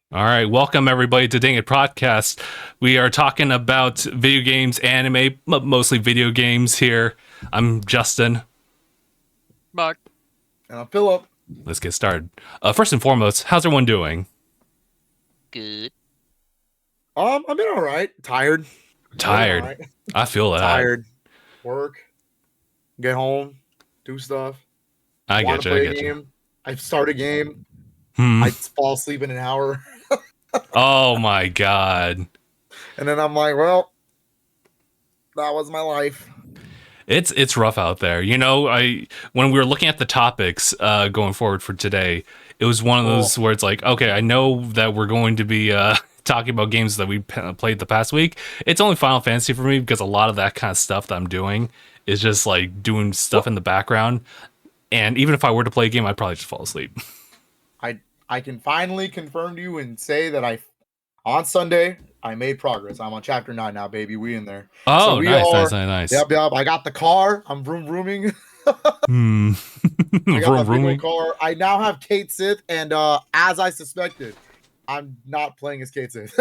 All right, welcome everybody to DangIT Prodcast. We are talking about video games, anime, mostly video games here. I'm Justin. Mark. And I'm Philip. Let's get started. First and foremost, how's everyone doing? Good. I've been all right. Tired. Tired. All right. I feel that. Tired. Work. Get home. Do stuff. I Want get to you. I play a get you. game. I start a game. Hmm. I fall asleep in an hour. Oh my god. And then I'm like, well, that was my life. It's rough out there. You know, when we were looking at the topics going forward for today, it was one of those where it's like, okay, I know that we're going to be talking about games that we played the past week. It's only Final Fantasy for me because a lot of that kind of stuff that I'm doing is just like doing stuff in the background. And even if I were to play a game, I'd probably just fall asleep. I can finally confirm to you and say that on Sunday, I made progress. I'm on chapter 9 now, baby. We in there. Oh, so nice. Yep. I got the car. I'm vrooming. I got my big old car. I now have Kate Sith, and as I suspected, I'm not playing as Kate Sith.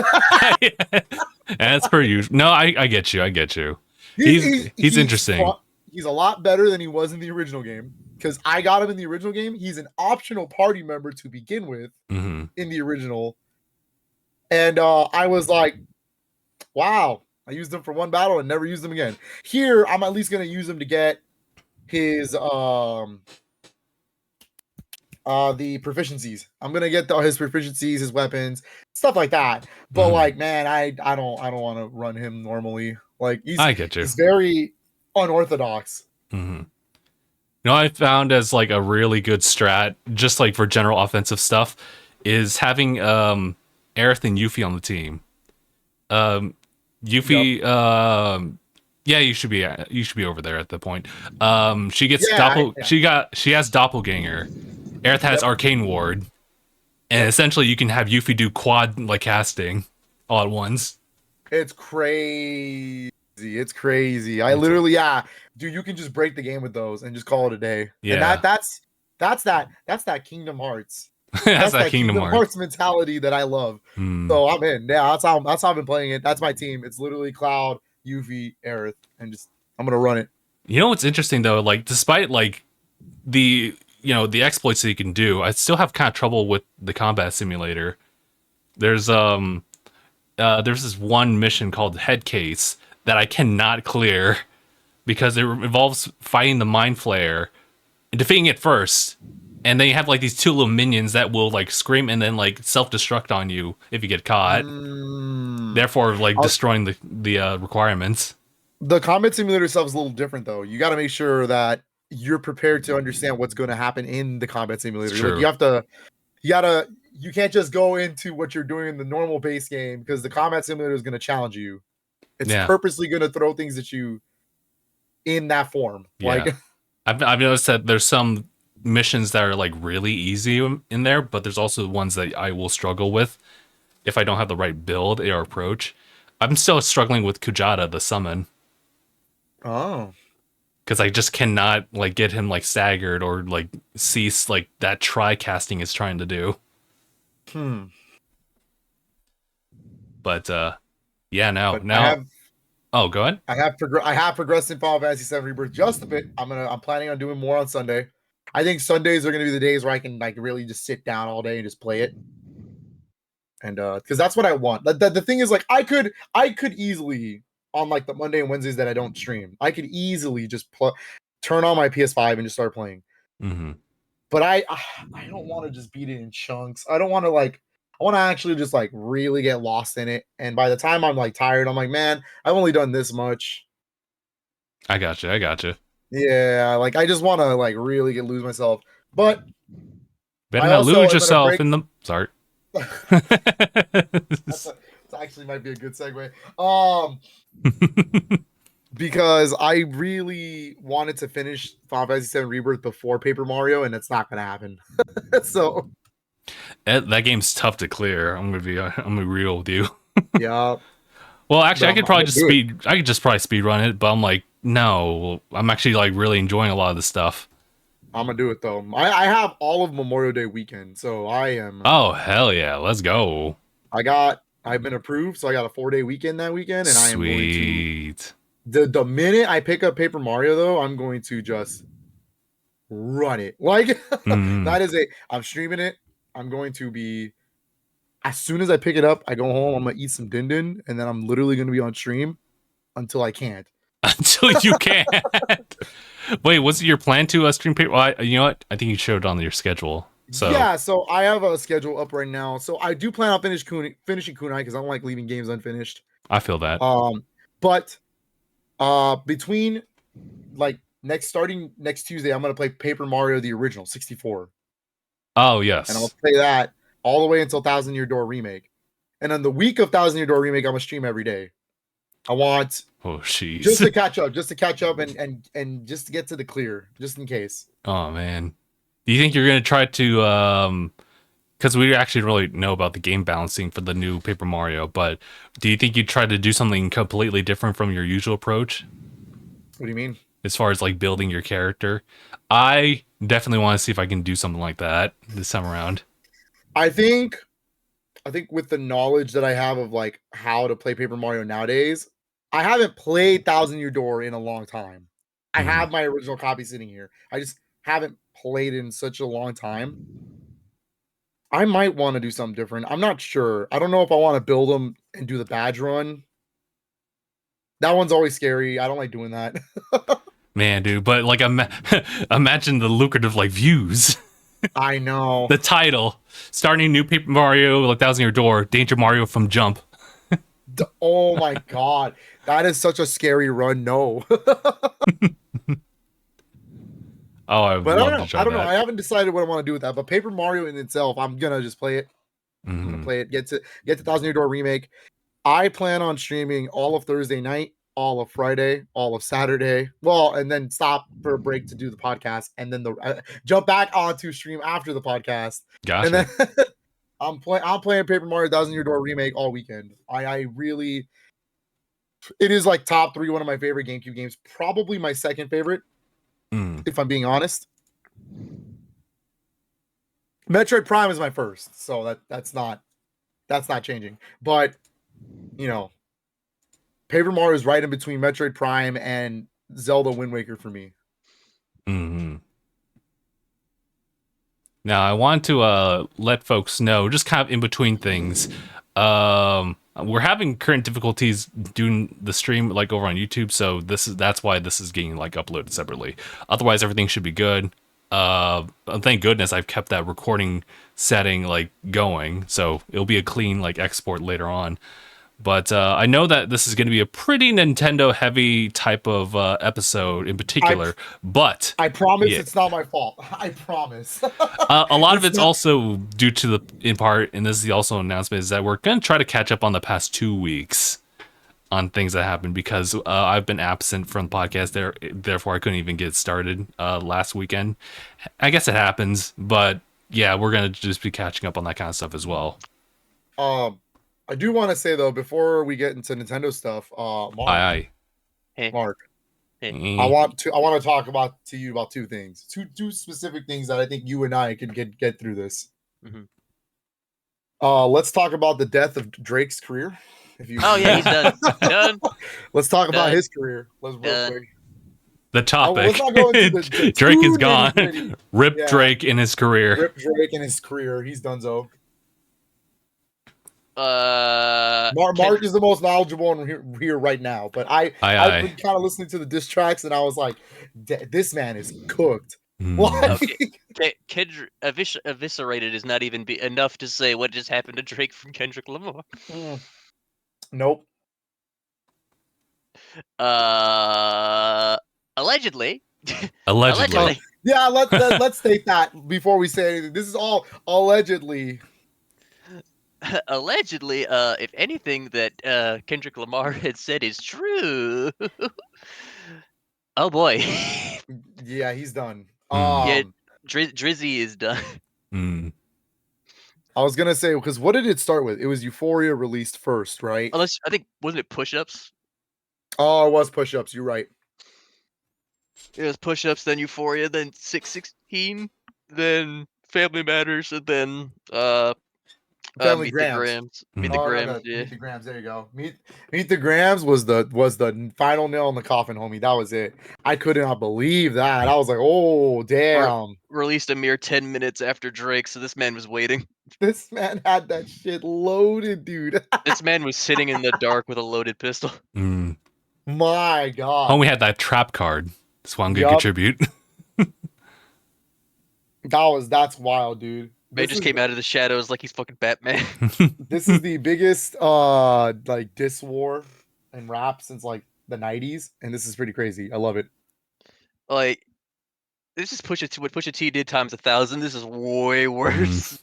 That's per usual. No, I get you. He's interesting. He's a lot better than he was in the original game. Because I got him in the original game. He's an optional party member to begin with in the original. And I was like, wow, I used him for one battle and never used him again. Here, I'm at least going to use him to get his the proficiencies. I'm going to get his proficiencies, his weapons, stuff like that. But like, man, I don't want to run him normally. Like I get you. He's very unorthodox. Mm-hmm. You know, I found as like a really good strat, just like for general offensive stuff, is having Aerith and Yuffie on the team. Yuffie, yeah, you should be over there at the point. She gets she has doppelganger. Aerith has arcane ward, and essentially you can have Yuffie do quad like casting all at once. It's crazy. It's crazy. I literally, dude, you can just break the game with those and just call it a day. Yeah, and that's that Kingdom Hearts. that's that Kingdom Hearts mentality that I love. So I'm in. Yeah, that's how I've been playing it. That's my team. It's literally Cloud, Yuffie, Aerith, and just I'm gonna run it. You know what's interesting though? Like, despite like the exploits that you can do, I still have kind of trouble with the combat simulator. There's this one mission called Head Case that I cannot clear because it involves fighting the Mind Flayer and defeating it first. And then you have like these two little minions that will like scream and then like self-destruct on you if you get caught. Therefore, like destroying the requirements. The combat simulator itself is a little different though. You got to make sure that you're prepared to understand what's going to happen in the combat simulator. Like you can't just go into what you're doing in the normal base game because the combat simulator is going to challenge you. It's purposely going to throw things at you in that form. Yeah. Like I've noticed that there's some missions that are like really easy in there, but there's also ones that I will struggle with if I don't have the right build or approach. I'm still struggling with Kujata, the summon. Oh. Because I just cannot like get him like staggered or like cease like that tri-casting is trying to do. But now. Oh, go ahead. I have progressed in Final Fantasy VII Rebirth just a bit. I'm planning on doing more on Sunday. I think Sundays are going to be the days where I can like really just sit down all day and just play it. And because that's what I want. The thing is, like, I could easily on like the Monday and Wednesdays that I don't stream, I could easily just turn on my PS5 and just start playing. But I don't want to just beat it in chunks. I don't want to like. I want to actually just like really get lost in it. And by the time I'm like tired, I'm like, man, I've only done this much. I got you. Yeah, like I just want to like really lose myself. But better not lose yourself in the sorry. That actually might be a good segue. Because I really wanted to finish Final Fantasy VII Rebirth before Paper Mario, and it's not gonna happen. So that game's tough to clear. I'm gonna be real with you. Yeah. Well, actually, I could just probably speed run it, but I'm like, no, I'm actually like really enjoying a lot of the stuff. I'm gonna do it though. I have all of Memorial Day weekend, so I am. Oh hell yeah, let's go. I've been approved, so I got a 4-day weekend that weekend, and I am going to. Sweet. The minute I pick up Paper Mario though, I'm going to just run it. Like Mm. I'm streaming it. I'm going to be as soon as I pick it up, I go home, I'm gonna eat some din din, and then I'm literally gonna be on stream until I can't. Until you can't. Wait, was it your plan to stream paper? Well, you know what? I think you showed it on your schedule. So Yeah, so I have a schedule up right now. So I do plan on finishing Kunai because I don't like leaving games unfinished. I feel that. But between like starting next Tuesday, I'm gonna play Paper Mario the original 64. Oh And I'll yes. play that all the way until Thousand Year Door Remake. And on the week of Thousand Year Door Remake, I'm gonna stream every day. I want Oh jeez. just to catch up and just to get to the clear, just in case. Oh man. Do you think you're gonna try to because we actually really know about the game balancing for the new Paper Mario, but do you think you try to do something completely different from your usual approach What do you mean? as far as like building your character? I definitely want to see if I can do something like that this time around. I think with the knowledge that I have of like how to play Paper Mario nowadays, I haven't played Thousand Year Door in a long time. I Mhm. have my original copy sitting here. I just haven't played in such a long time. I might want to do something different. I'm not sure. I don't know if I want to build them and do the badge run. That one's always scary. I don't like doing that. Man, dude, but like imagine the lucrative like views. I know. The title, starting new Paper Mario, like Thousand Year Door, Danger Mario from Jump. Oh my god. That is such a scary run. No. Oh, I would But love to try I don't know. that. I haven't decided what I want to do with that. But Paper Mario in itself, I'm gonna just play it. I'm gonna Mhm. play it. Get to Thousand Year Door Remake. I plan on streaming all of Thursday night, all of Friday, all of Saturday. Well, and then stop for a break to do the podcast, and then jump back onto stream after the podcast. And Gotcha. then I'm playing Paper Mario Thousand Year Door Remake all weekend. I really, it is like top 3 one of my favorite GameCube games. Probably my second favorite, Mm. if I'm being honest. Metroid Prime is my first, so that's not changing. But you know, Paper Mario is right in between Metroid Prime and Zelda Wind Waker for me. Hmm. Now, I want to let folks know, just kind of in between things, we're having current difficulties doing the stream like over on YouTube, so that's why this is getting like uploaded separately. Otherwise, everything should be good. Thank goodness I've kept that recording setting like going, so it'll be a clean like export later on. But I know that this is going to be a pretty Nintendo heavy type of episode in particular. But I promise yeah. it's not my fault. I promise. A lot of it's also due to the, in part, and this is also an announcement, is that we're going to try to catch up on the past 2 weeks on things that happened because I've been absent from the podcast there, therefore I couldn't even get started last weekend. I guess it happens, but yeah, we're going to just be catching up on that kind of stuff as well. I do want to say though, before we get into Nintendo stuff, Mark, Aye. Hey. Mark, Hey. I want to talk to you about 2 things, two specific things that I think you and I can get through this. Mhm. Let's talk about the death of Drake's career. If you, Oh yeah, he's done. Done. Let's talk about Done. his career. Let's real Done. quick. The topic. let's not go into the Drake too is gone. nitty-gritty. Rip Yeah. Drake in his career. Rip Drake and his career. He's donezo. Mark Mark is the most knowledgeable one here right now, but I've been kind of listening to the diss tracks, and I was like, this man is cooked. Kendrick eviscerated is not even enough to say what just happened to Drake from Kendrick Lamar. Nope. Allegedly. Allegedly. Yeah, let's state that before we say anything. This is all allegedly. Allegedly, if anything that Kendrick Lamar had said is true. Oh boy. Yeah, he's done. Yeah, Drizzy is done. I was gonna say, because what did it start with? It was Euphoria released first, right? Unless I think, wasn't it push-ups? Oh, it was push-ups. You're right. It was push-ups, then Euphoria, then 616, then Family Matters, and then Family Meet the Grams. Grams. Meet the Mm. Oh, Grams, no, yeah. Meet the Grams. There you go. Meet the Grams was the final nail in the coffin, homie. That was it. I could not believe that. I was like, oh damn, Released a mere 10 minutes after Drake, so this man was waiting. this man had that shit loaded, dude. This man was sitting in the dark with a loaded pistol. Mm. My God. Homie had that trap card. This one good Yup. contribute. That's wild, dude. Man just came out of the shadows like he's fucking Batman. This is the biggest like diss war in rap since like the 90s, and this is pretty crazy. I love it. Like, this is what Pusha T did times 1,000. This is way worse.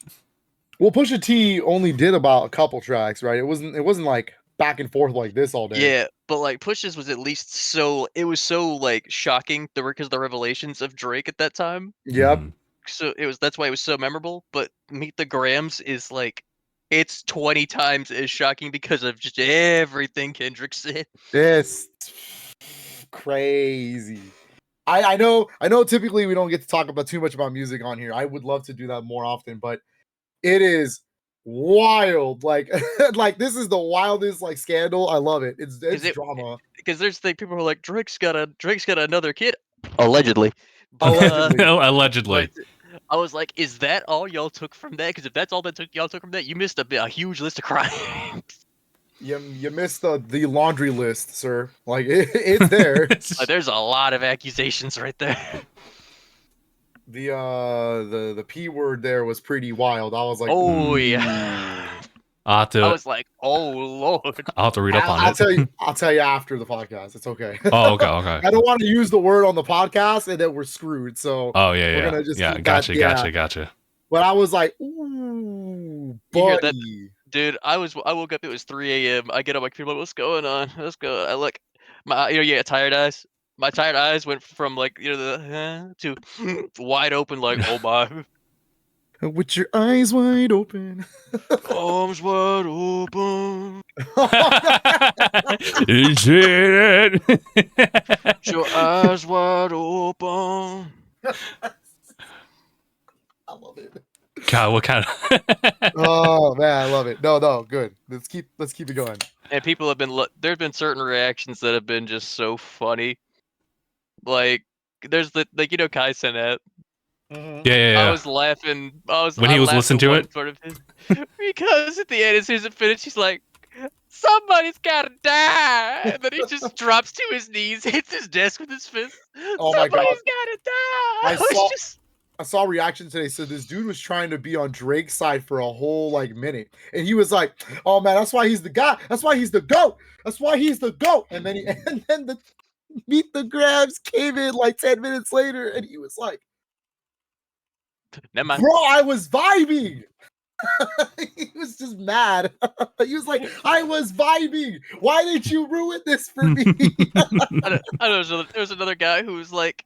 Well, Pusha T only did about a couple tracks, right? It wasn't like back and forth like this all day. Yeah, but like Push's was at least it was so like shocking because of the revelations of Drake at that time. Yep. Mm. So that's why it was so memorable. But Meet the Grams is like, it's 20 times as shocking because of just everything Kendrick said. It's crazy. I know typically we don't get to talk about too much about music on here. I would love to do that more often, but it is wild. Like like this is the wildest like scandal. I love it. It's drama. Because there's like people who are like, Drake's got another kid. Allegedly. Allegedly. Allegedly. But I was like, is that all y'all took from that? Because if that's all y'all took from that, you missed a huge list of crimes. You missed the laundry list, sir. Like it's there. There's a lot of accusations right there. The P word there was pretty wild. I was like, oh yeah. I was like, oh lord. I'll have to read up on it. it. I'll tell you after the podcast. It's okay. Oh, okay. I don't want to use the word on the podcast and then we're screwed. So Oh yeah, we're gonna just keep gotcha. But I was like, ooh, buddy. Dude, I woke up, it was 3 a.m. I get up, like, people, what's going on? Let's go. I look, my tired eyes. My tired eyes went from like, the to wide open, like, oh my. With your eyes wide open. Arms wide open. Is it? Your eyes wide open. I love it. God, what kind of? Oh man, I love it. No, good. Let's keep it going. And people have been there've been certain reactions that have been just so funny. Like there's Kai Cenat. Yeah. I was laughing. When he was listening to it, sort of because at the end, as soon as it finished, he's like, "Somebody's gotta die," and then he just drops to his knees, hits his desk with his fist. Oh my God. Somebody's gotta die. I saw a reaction today. So this dude was trying to be on Drake's side for a whole like minute, and he was like, "Oh man, that's why he's the guy. That's why he's the GOAT. That's why he's the GOAT." And then the Meet the Grams came in like 10 minutes later, and he was like, Never mind. "Bro, I was vibing." He was just mad. He was like, "I was vibing. Why did you ruin this for me?" I know there was another guy who was like,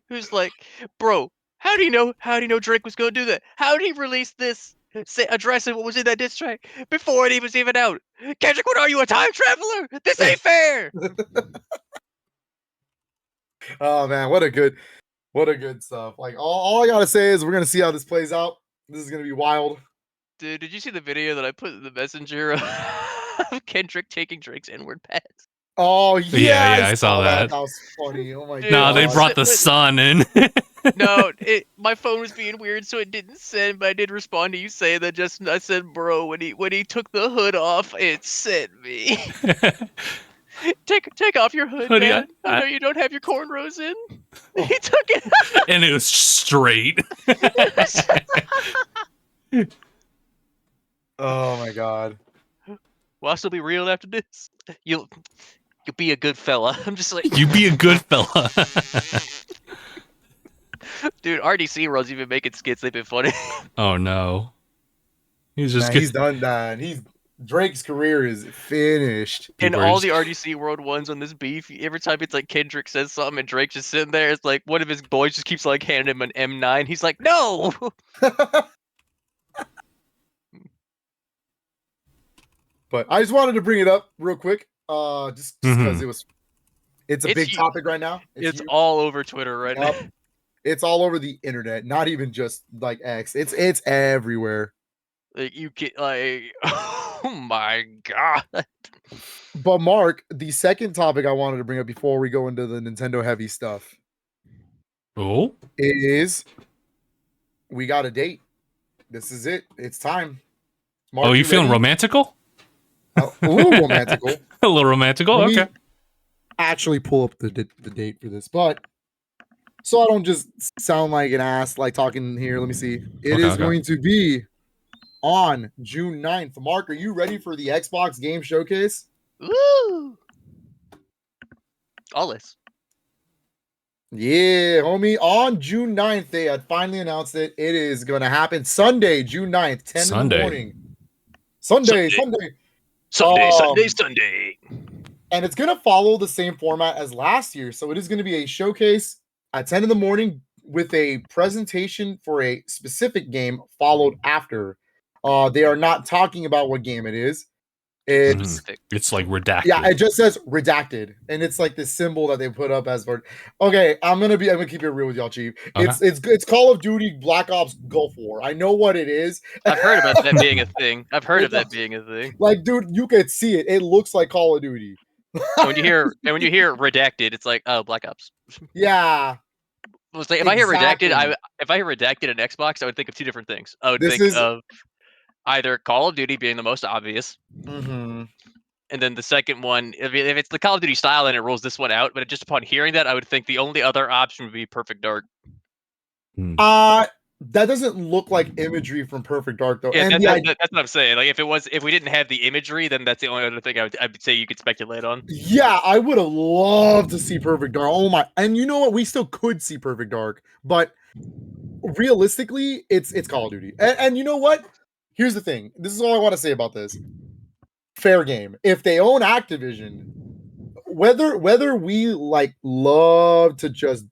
who's like, "Bro, how do you know Drake was gonna do that? How did he release this? Addressing what was in that diss track before it was even out? Kendrick, what are you, a time traveler? This ain't fair." Oh man, what a good stuff. Like all I gotta say is we're gonna see how this plays out. This is gonna be wild. Dude, did you see the video that I put in the messenger of Kendrick taking Drake's N-word pass? Oh yeah, I saw that. That was funny. Oh my Dude, God. No, they brought the sun in. No, my phone was being weird, so it didn't send. But I did respond to you saying that. I said, "Bro, when he took the hood off, it sent me." Take off your hood, man. I know you don't have your cornrows in. He took it, and it was straight. Oh my God. Will I still be real after this? You'll be a good fella. I'm just like, you be a good fella. Dude, RDC World's even making skits. They've been funny. Oh no. He's done that. Drake's career is finished. And all the RDC World ones on this beef, every time it's like Kendrick says something and Drake's just sitting there, it's like one of his boys just keeps like handing him an M9. He's like, no. But I just wanted to bring it up real quick, just because It's a It's big huge. topic right now. It's huge. all over Twitter right now. Yep. It's all over the internet, not even just like X. It's everywhere. Like you can like, oh my god. But Mark, the second topic I wanted to bring up before we go into the Nintendo heavy stuff Oh, is we got a date. This is it. It's time. Mark, oh, you feeling ready? romantical? A little romantical. A little romantical. Let me Okay. actually pull up the date for this, but so I don't just sound like an ass like talking here. Let me see. It is Okay. going to be on June 9th. Mark, are you ready for the Xbox Game Showcase? Woo! All this. Yeah, homie. On June 9th, they had finally announced it. It is going to happen Sunday, June 9th, 10 in Sunday. the morning. Sunday. Sunday. And it's going to follow the same format as last year. So it is going to be a showcase at 10 in the morning with a presentation for a specific game followed after. They are not talking about what game it is. It's It's like redacted. yeah, it just says redacted, and it's like this symbol that they put up as for. Okay, I'm gonna keep it real with y'all, Chief. Okay. It's Call of Duty Black Ops Gulf War. I know what it is. I've heard about that being a thing. Like, dude, you could see it. It looks like Call of Duty. And when you hear redacted, it's like, oh, Black Ops. Yeah, It's like, if I hear Exactly. redacted in Xbox, I would think of two different things. I would This think is- of either Call of Duty being the most obvious, mhm. and then the second one, if it's the Call of Duty style, then it rolls this one out. But just upon hearing that, I would think the only other option would be Perfect Dark. That doesn't look like imagery from Perfect Dark though. Yeah, And that's what I'm saying. Like, if we didn't have the imagery, then that's the only other thing I'd say you could speculate on. yeah, I would have loved to see Perfect Dark. Oh my! And you know what? We still could see Perfect Dark, but realistically, it's Call of Duty. And you know what? Here's the thing. This is all I want to say about this. Fair game. If they own Activision, whether we like love to just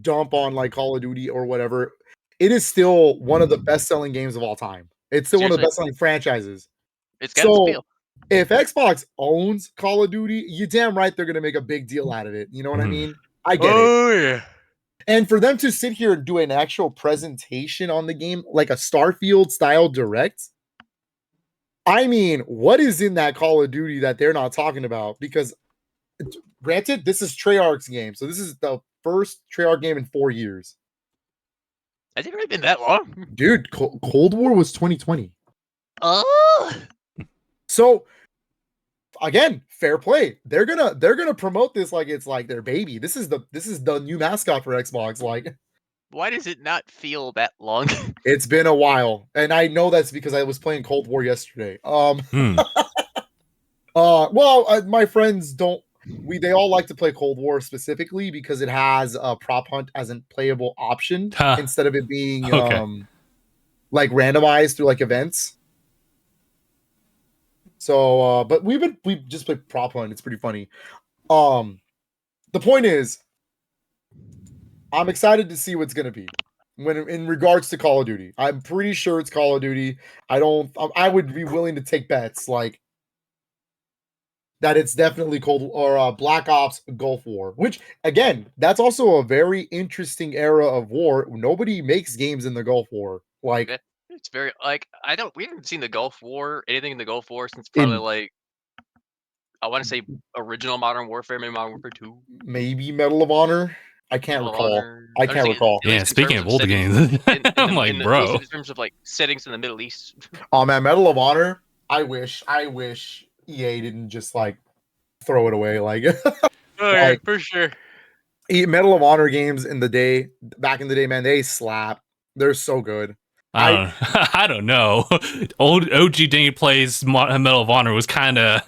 dump on like Call of Duty or whatever, it is still one of the best-selling games of all time. It's still one of the Seriously. best-selling franchises. It's got its appeal. If Xbox owns Call of Duty, you damn right they're gonna make a big deal out of it. You know what I mean? I get it. Yeah. And for them to sit here and do an actual presentation on the game, like a Starfield style direct, I mean, what is in that Call of Duty that they're not talking about? Because granted, this is Treyarch's game, so this is the first Treyarch game in 4 years. Has it really been that long? Dude, Cold War was 2020. Oh. So again, fair play. They're gonna promote this like it's like their baby. This is the new mascot for Xbox. Like, Why does it not feel that long? it's been a while, and I know that's because I was playing Cold War yesterday. My friends don't. They all like to play Cold War specifically because it has a prop hunt as a playable option instead of it being Okay. like randomized through like events. So, but we just played prop hunt. It's pretty funny. The point is, I'm excited to see what's gonna be when in regards to Call of Duty. I'm pretty sure it's Call of Duty. I would be willing to take bets like that it's definitely Black Ops Gulf War, which again, that's also a very interesting era of war. Nobody makes games in the Gulf War. Like, It's very like we haven't seen the Gulf War, anything in the Gulf War since probably like I want to say original Modern Warfare, maybe Modern Warfare 2. maybe Medal of Honor. I can't recall. I can't recall. Yeah, speaking of old games, I'm like, bro. In terms of like settings in the Middle East. Oh man, Medal of Honor. I wish EA didn't just like throw it away. Like, Oh yeah, for sure. Medal of Honor games back in the day, man, they slap. They're so good. I don't know. Old OG DangIT Plays Medal of Honor was kind of.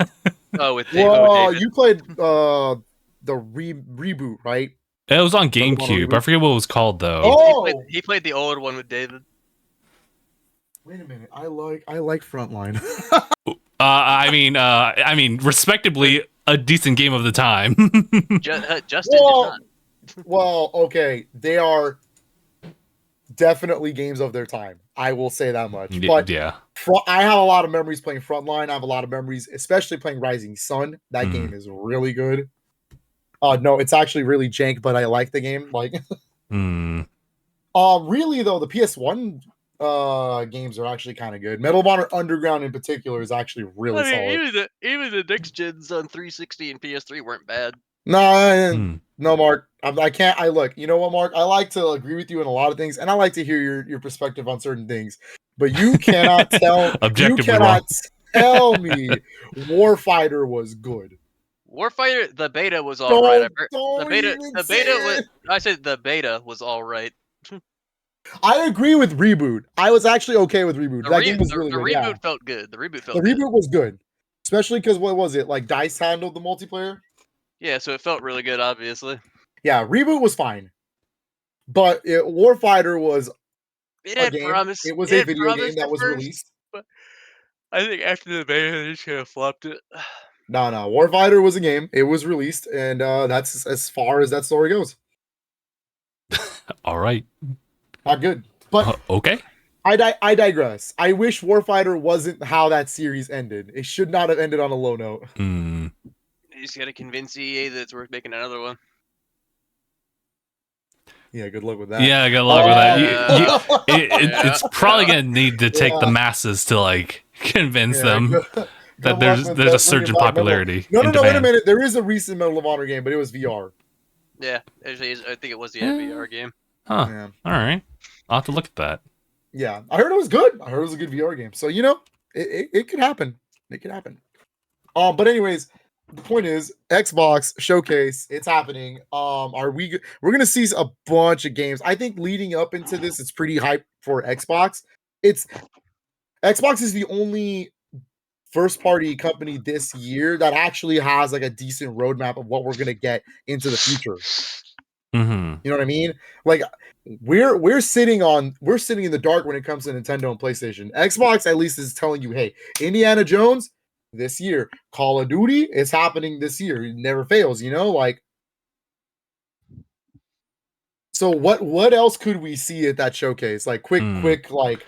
Oh, with David. You played the reboot, right? It was on GameCube. I forget what it was called though. Oh, he played the old one with David. Wait a minute. I like Frontline. I mean, respectably, a decent game of the time. Justin did not. Well, okay. definitely games of their time. I will say that much. Y- But yeah. I have a lot of memories playing Frontline. I have a lot of memories, especially playing Rising Sun. That Mhm. game is really good. No, it's actually really jank, but I like the game. Like, Mm. really though, the PS1 games are actually kind of good. Medal of Honor Underground in particular is actually really I mean, solid. even the next gens on 360 and PS3 weren't bad. No, Mm. no, Mark. I can't. I look. You know what, Mark? I like to agree with you in a lot of things, and I like to hear your perspective on certain things. But you cannot tell. You Objectively cannot wrong. tell me Warfighter was good. Warfighter, the beta was all right. Don't even The say beta was. it. I said the beta was all right. I agree with Reboot. I was actually okay with Reboot. That game was really the good. reboot Yeah, felt good. The reboot the felt good. reboot was good, especially because what was it like? Dice handled the multiplayer. Yeah, so it felt really good. Obviously, Yeah, Reboot was fine, but Warfighter was it a had game. promise. It was It a had video game promise that at was first, released. but I think after the beta, they just kind of flopped it. No, Warfighter was a game. It was released, and that's as far as that story goes. All right. Not good. But Okay. I digress. I wish Warfighter wasn't how that series ended. It should not have ended on a low note. Mm. You just gotta convince EA that it's worth making another one. Yeah, good luck with that. Yeah, good luck with that. It's probably Yeah. gonna need to take the masses to like convince them Good that luck there's with a bringing surge in back popularity. No, and wait a demand. minute. There is a recent Medal of Honor game, but it was VR. Yeah, actually, I think it was the Yeah. VR game. Huh. Yeah. All right. I'll have to look at that. Yeah, I heard it was good. I heard it was a good VR game. So it could happen. It could happen. But anyways, the point is Xbox showcase. It's happening. We're gonna see a bunch of games. I think leading up into this, it's pretty hype for Xbox. Xbox is the only first party company this year that actually has like a decent roadmap of what we're gonna get into the future. Mm-hmm. You know what I mean? Like we're sitting in the dark when it comes to Nintendo and PlayStation. Xbox at least is telling you, hey, Indiana Jones this year, Call of Duty is happening this year. It never fails, like. So what else could we see at that showcase? Like quick, like.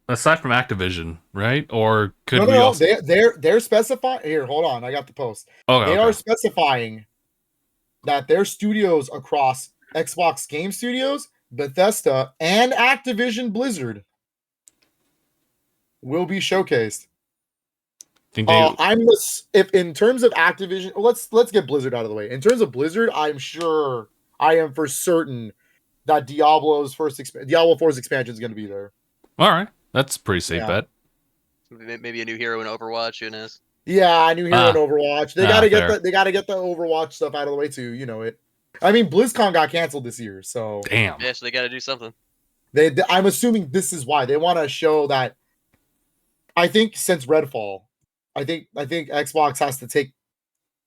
Aside from Activision, right? Or could we No. also? They're specifying here. Hold on, I got the post. Okay, They okay. are specifying that their studios across Xbox Game Studios, Bethesda, and Activision Blizzard will be showcased. Think they? If in terms of Activision, let's get Blizzard out of the way. In terms of Blizzard, I am for certain that Diablo 4's expansion is going to be there. All right, that's a pretty safe Yeah. bet. Maybe a new hero in Overwatch, who knows? Yeah, a new hero in Overwatch. They gotta get fair. the Overwatch stuff out of the way too. You know it. I mean, BlizzCon got canceled this year, so Damn. Yeah, so they got to do something. I'm assuming this is why they want to show that. I think since Redfall, I think Xbox has to take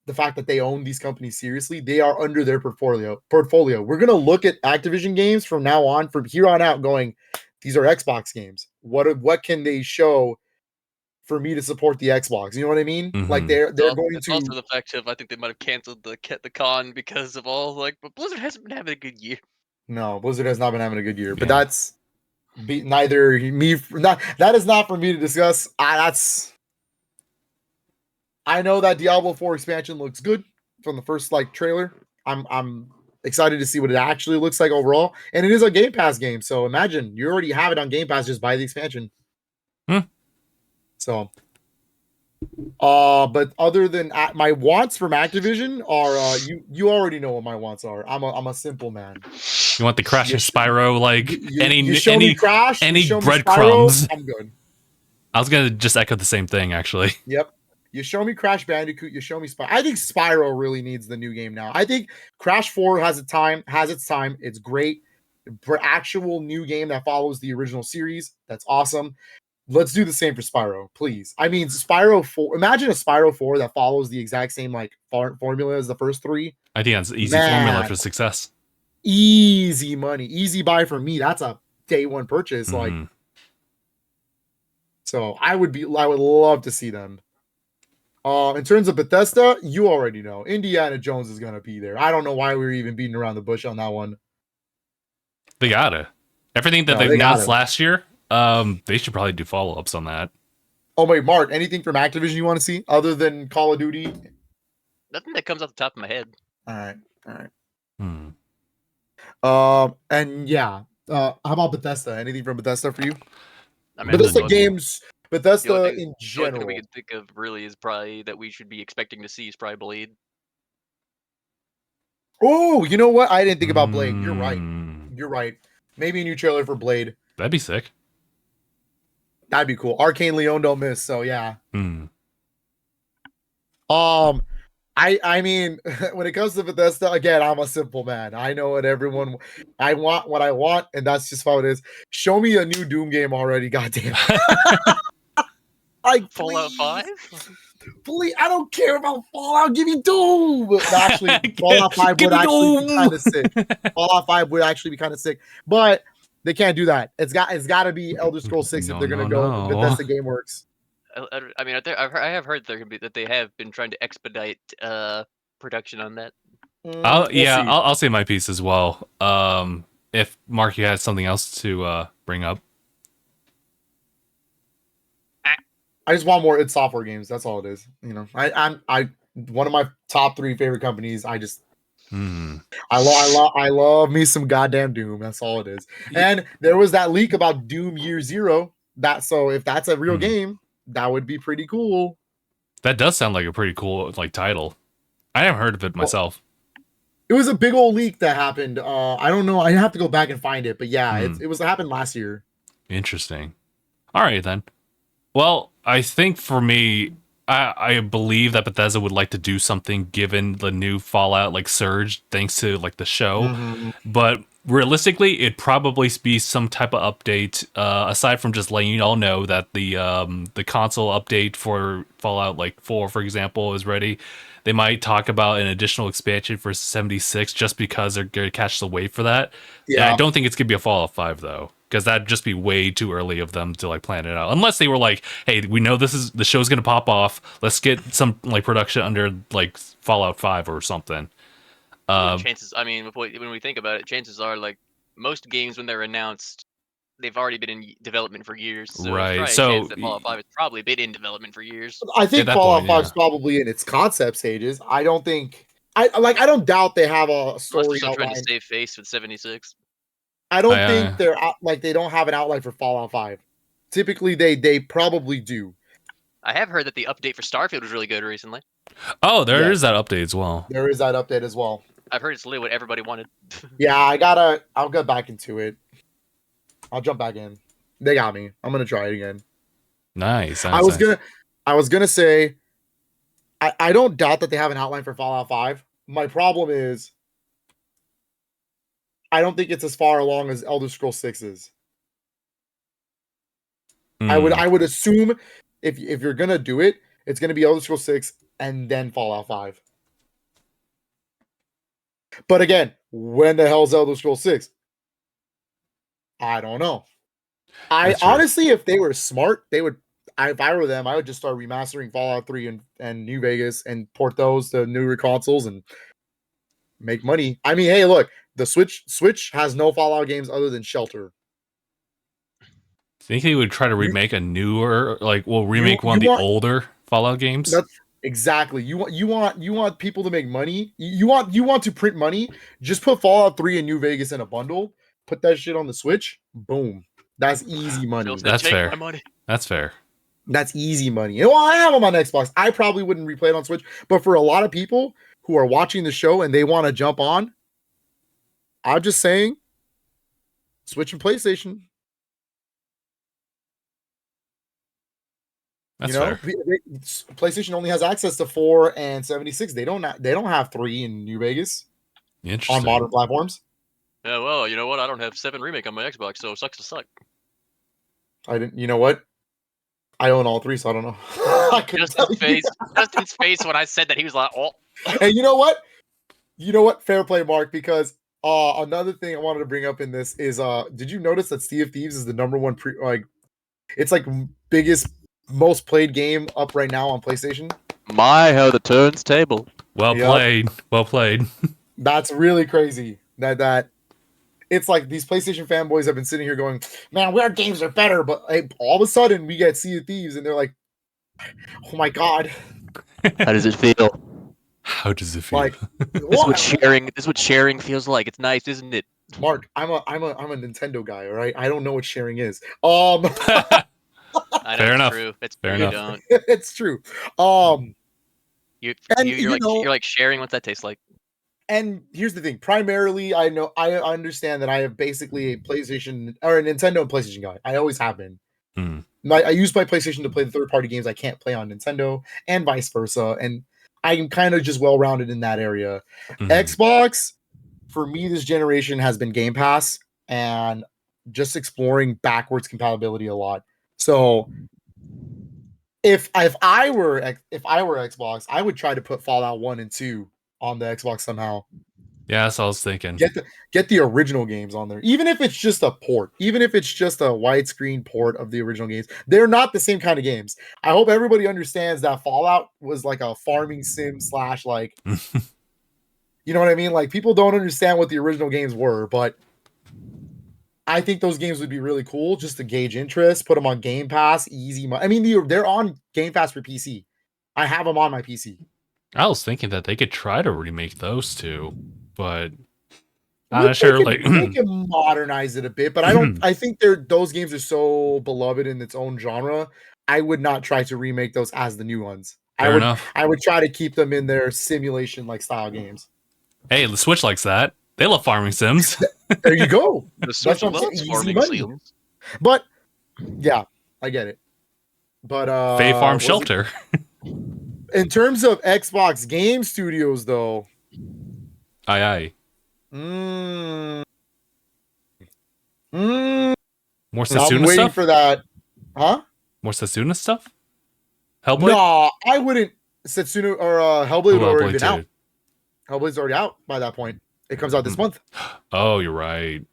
the fact that they own these companies seriously. They are under their portfolio. We're gonna look at Activision games from now on, from here on out, going, these are Xbox games. What can they show for me to support the Xbox? You know what I mean? Mhm. Like they're going It's to. also the fact of I think they might have canceled the con because of all but Blizzard hasn't been having a good year. No, Blizzard has not been having a good year, but Yeah. that's neither me. That is not for me to discuss. I know that Diablo 4 expansion looks good from the first trailer. I'm excited to see what it actually looks like overall, and it is a Game Pass game. So imagine you already have it on Game Pass, just buy the expansion. So, but other than my wants from Activision are you already know what my wants are. I'm a simple man. You want the crashing Spyro, any breadcrumbs? I'm good. I was gonna just echo the same thing, actually. Yep. You show me Crash Bandicoot, you show me Spyro. I think Spyro really needs the new game now. I think Crash 4 has its time. It's great. For actual new game that follows the original series, that's awesome. Let's do the same for Spyro, please. I mean, Spyro 4. Imagine a Spyro 4 that follows the exact same formula as the first three. I think that's an easy formula for success. Easy money, easy buy for me. That's a day one purchase. So I would love to see them. In terms of Bethesda, you already know Indiana Jones is gonna be there. I don't know why we were even beating around the bush on that one. They gotta. Everything that No, they've they announced gotta. last year, they should probably do follow-ups on that. Oh wait, Mark, anything from Activision you want to see other than Call of Duty? Nothing that comes off the top of my head. All right, all right. Hmm. And yeah, how about Bethesda? Anything from Bethesda for you? I mean, Bethesda Ooh. games, the Bethesda only thing, in the only thing general. we can think of really is probably that we should be expecting to see is probably Blade. Oh, you know what? I didn't think about Blade. You're right. Mm. You're right. Maybe a new trailer for Blade. That'd be sick. That'd be cool. Arcane Leon don't miss. So yeah. Hmm. I mean, when it comes to Bethesda, again, I'm a simple man. I know what everyone. I want what I want, and that's just how it is. Show me a new Doom game already, goddamn. Like Fallout please, 5? please, I don't care about Fallout. Give me Doom. No, actually, Fallout 5 Give would me actually be Doom. kind of sick. Fallout 5 would actually be kind of sick, but they can't do that. It's got to be Elder Scrolls 6 if No, they're gonna no, go no. Bethesda GameWorks. I mean, I have heard that they have been trying to expedite production on that. I'll We'll see. I'll say my piece as well. If Mark, you had something else to bring up. I just want more id Software games. That's all it is. You know, I one of my top 3 favorite companies. I just Hmm. I love me some goddamn Doom. That's all it is. And there was that leak about Doom Year Zero. So if that's a real game, that would be pretty cool. That does sound like a pretty cool like title. I haven't heard of it myself. It was a big old leak that happened. I don't know. I have to go back and find it, but yeah, it happened last year. Interesting. All right then. Well, I think for me, I believe that Bethesda would like to do something given the new Fallout like surge thanks to like the show. Mhm. But realistically, it'd probably be some type of update aside from just letting you all know that the console update for Fallout like 4, for example, is ready. They might talk about an additional expansion for 76 just because they're going to catch the wave for that. Yeah, I don't think it's going to be a Fallout 5 though, because that'd just be way too early of them to like plan it out. Unless they were like, "Hey, we know the show's going to pop off. Let's get some like production under like Fallout 5 or something." Chances, I mean, when we think about it, chances are like most games when they're announced, they've already been in development for years. So Right, there's probably a chance that Fallout 5 has probably been in development for years. I think At that Fallout point, 5 yeah. is probably in its concept stages. I don't think I don't doubt they have a Unless they're story still trying to outline. save face with 76. I don't think they're out, like they don't have an outline for Fallout 5. Typically they probably do. I have heard that the update for Starfield was really good recently. Oh, there is Yes. that update as well. There is that update as well. I've heard it's literally what everybody wanted. Yeah, I'll get back into it. I'll jump back in. They got me. I'm gonna try it again. Nice. I was gonna say I don't doubt that they have an outline for Fallout 5. My problem is I don't think it's as far along as Elder Scrolls 6 is. I would assume if you're gonna do it, it's gonna be Elder Scrolls 6 and then Fallout 5. But again, when the hell's Elder Scrolls 6? I don't know. That's true. Honestly, if they were smart, they would. If I were them, I would just start remastering Fallout 3 and New Vegas and port those to newer consoles and make money. I mean, hey, look, the Switch has no Fallout games other than Shelter. Think they would try to remake a newer, like, remake one of the older Fallout games? That's exactly. You want people to make money. You want to print money. Just put Fallout 3 and New Vegas in a bundle. Put that shit on the Switch. Boom. That's easy money. That's fair. My money. That's fair. That's easy money. Well, I have them on Xbox. I probably wouldn't replay it on Switch, but for a lot of people who are watching the show and they want to jump on, I'm just saying, Switch and PlayStation. That's fair. PlayStation only has access to 4 and 76. They don't have 3 in New Vegas Interesting. on modern platforms. Yeah, well, you know what? I don't have 7 Remake on my Xbox, so it sucks to suck. I didn't. You know what? I own all 3, so I don't know. I couldn't tell you. Justin's face when I said that, he was like, "Oh." And you know what? Fair play, Mark. Because another thing I wanted to bring up in this is, did you notice that Sea of Thieves is the number one it's like biggest, most played game up right now on PlayStation? My, how the turns table. Well played. Well played. That's really crazy. That it's like these PlayStation fanboys have been sitting here going, man, our games are better, but hey, all of a sudden we get Sea of Thieves, and they're like, oh my god, How does it feel? How does it feel? like This is what sharing. This is what sharing feels like. It's nice, isn't it? Mark, I'm a Nintendo guy, all right? I don't know what sharing is. I know Fair it's enough. true. It's Fair true. You enough. don't. It's true. And You're like sharing. What's that taste like? And here's the thing. Primarily, I understand that I have basically a PlayStation or a Nintendo and PlayStation guy. I always have been. Hmm. I use my PlayStation to play the third-party games I can't play on Nintendo, and vice versa. And I'm kind of just well-rounded in that area. Mhm. Xbox, for me, this generation has been Game Pass and just exploring backwards compatibility a lot. So if I were Xbox, I would try to put Fallout 1 and 2 on the Xbox somehow. Yeah, that's what I was thinking. Get the original games on there, even if it's just a port, even if it's just a widescreen port of the original games. They're not the same kind of games. I hope everybody understands that Fallout was like a farming sim / like, you know what I mean? Like, people don't understand what the original games were, but I think those games would be really cool just to gauge interest. Put them on Game Pass, easy. I mean, they're on Game Pass for PC. I have them on my PC. I was thinking that they could try to remake those two, but I'm not sure. Like they can modernize it a bit, but I don't. I think those games are so beloved in its own genre. I would not try to remake those as the new ones. Fair enough. I would try to keep them in their simulation like style games. Hey, the Switch likes that. They love farming sims. There you go. The Switch what I'm loves saying, farming easy money. sims. But yeah, I get it. But Fae Farm Shelter. In terms of Xbox game studios, though, Aye. more More I'm Setsuna waiting stuff? for that. Huh? More Setsuna stuff? Hellblade? No, I wouldn't. Setsuna or Hellblade would already been out. too. Hellblade's already out by that point. It comes out this month. Oh, you're right.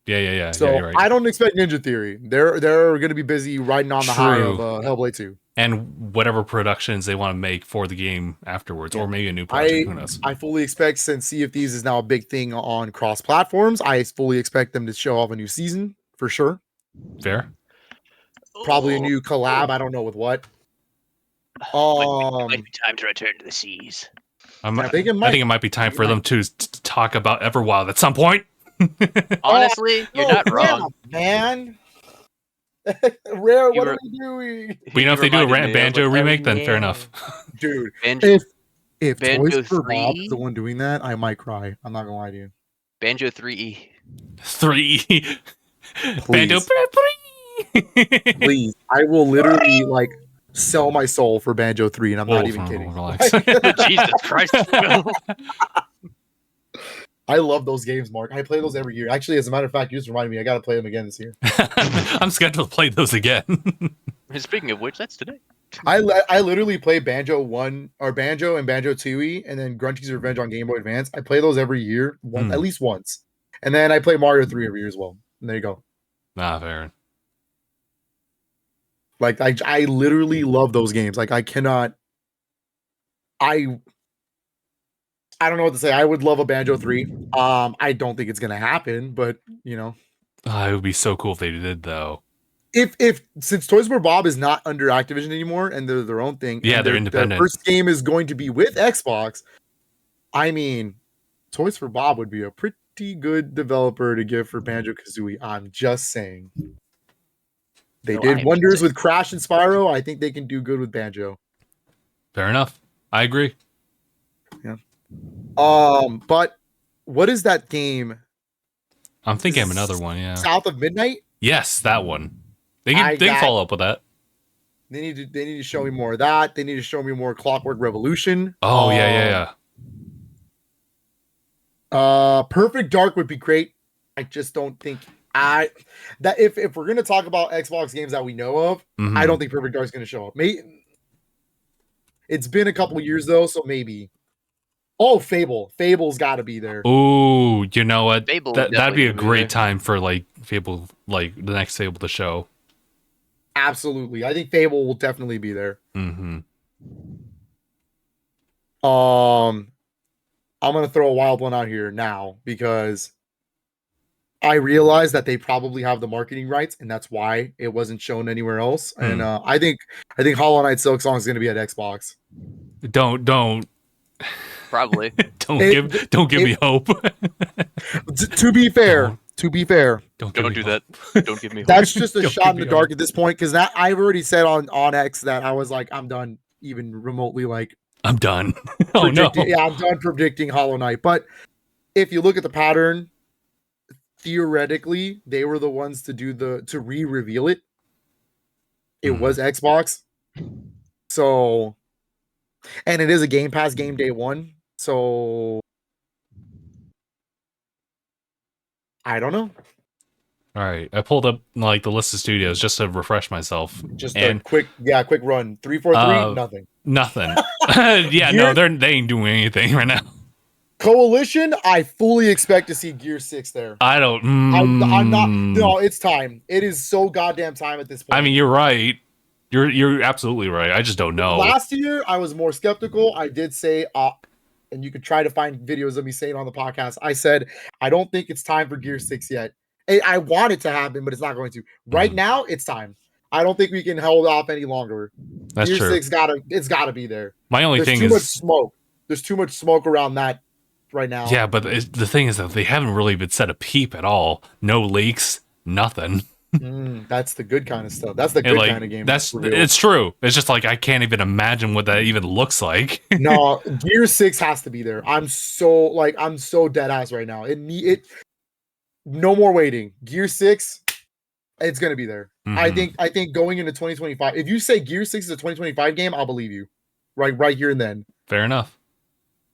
Yeah. So yeah, you're right. I don't expect Ninja Theory. They're going to be busy riding on the high of Hellblade 2. And whatever productions they want to make for the game afterwards, or maybe a new project. Who knows? I fully expect, since Sea of Thieves is now a big thing on cross platforms, I fully expect them to show off a new season for sure. Fair. Probably a new collab. I don't know with what. Might be time to return to the seas. I think it might be time for them to talk about Everwild at some point. Honestly, you're not wrong, man. Rare, what are we doing? But if they do a Banjo remake, then fair enough. Dude, Banjo, if Banjo Toys for 3? Bob's the one doing that, I might cry. I'm not gonna lie to you. Banjo 3E. 3. Banjo 3. Please, I will literally like sell my soul for Banjo 3, and I'm not even kidding. Relax. Jesus Christ, Will. I love those games, Mark. I play those every year. Actually, as a matter of fact, you just reminded me I got to play them again this year. I'm scheduled to play those again. Speaking of which, that's today. I literally play Banjo 1 or Banjo and Banjo 2E, and then Grunty's Revenge on Game Boy Advance. I play those every year, at least once. And then I play Mario 3 every year as well. And there you go. Fair. Like I literally love those games. Like I cannot. I don't know what to say. I would love a Banjo 3. I don't think it's gonna happen, but you know. It would be so cool if they did, though. If since Toys for Bob is not under Activision anymore and they're their own thing, yeah, they're independent. Their first game is going to be with Xbox. I mean, Toys for Bob would be a pretty good developer to give for Banjo-Kazooie. I'm just saying. They did wonders with Crash and Spyro. I think they can do good with Banjo. Fair enough. I agree. Yeah. But what is that game? I'm thinking of another one. Yeah. South of Midnight. Yes, that one. They can follow up with that. They need to show me more of that. They need to show me more Clockwork Revolution. Oh yeah. Perfect Dark would be great. I just don't think if we're gonna talk about Xbox games that we know of, I don't think Perfect Dark is gonna show up. It's been a couple years though, so maybe. Oh, Fable. Fable's got to be there. Oh, you know what? That'd be a definitely great time for like Fable, like the next Fable to show. Absolutely, I think Fable will definitely be there. Mm-hmm. I'm gonna throw a wild one out here now because I realized that they probably have the marketing rights, and that's why it wasn't shown anywhere else. And I think Hollow Knight Silk Song is going to be at Xbox. Don't Probably. don't give me hope. To be fair, Don't Don't do that. Don't give me hope. that's just a Don't shot give in the me dark hope. at this point, because that I've already said on X that I was like, I'm done even remotely like I'm done. Oh no. yeah, I'm done predicting Hollow Knight. But if you look at the pattern, theoretically, they were the ones to re-reveal it. It was Xbox. So, and it is a Game Pass game day one. So I don't know. All right, I pulled up like the list of studios just to refresh myself. Just and a quick run. 343, nothing. Nothing. Yeah, no, they ain't doing anything right now. Coalition, I fully expect to see Gear 6 there. I don't. I'm not. No, it's time. It is so goddamn time at this point. I mean, you're right. You're absolutely right. I just don't know. Last year, I was more skeptical. I did say, and you could try to find videos of me saying on the podcast. I said, I don't think it's time for Gear 6 yet. I want it to happen, but it's not going to. Right now, it's time. I don't think we can hold off any longer. That's Gear true. 6 it's gotta be there. My only thing too is much smoke. There's too much smoke around that right now. Yeah, but the thing is that they haven't really been said a peep at all. No leaks, nothing. That's the good kind of stuff. That's the good kind of game. It's true. It's just like I can't even imagine what that even looks like. No, Gear 6 has to be there. I'm so dead ass right now. It no more waiting. Gear 6, it's gonna be there. Mm-hmm. I think going into 2025, if you say Gear 6 is a 2025 game, I'll believe you. Right here and then. Fair enough.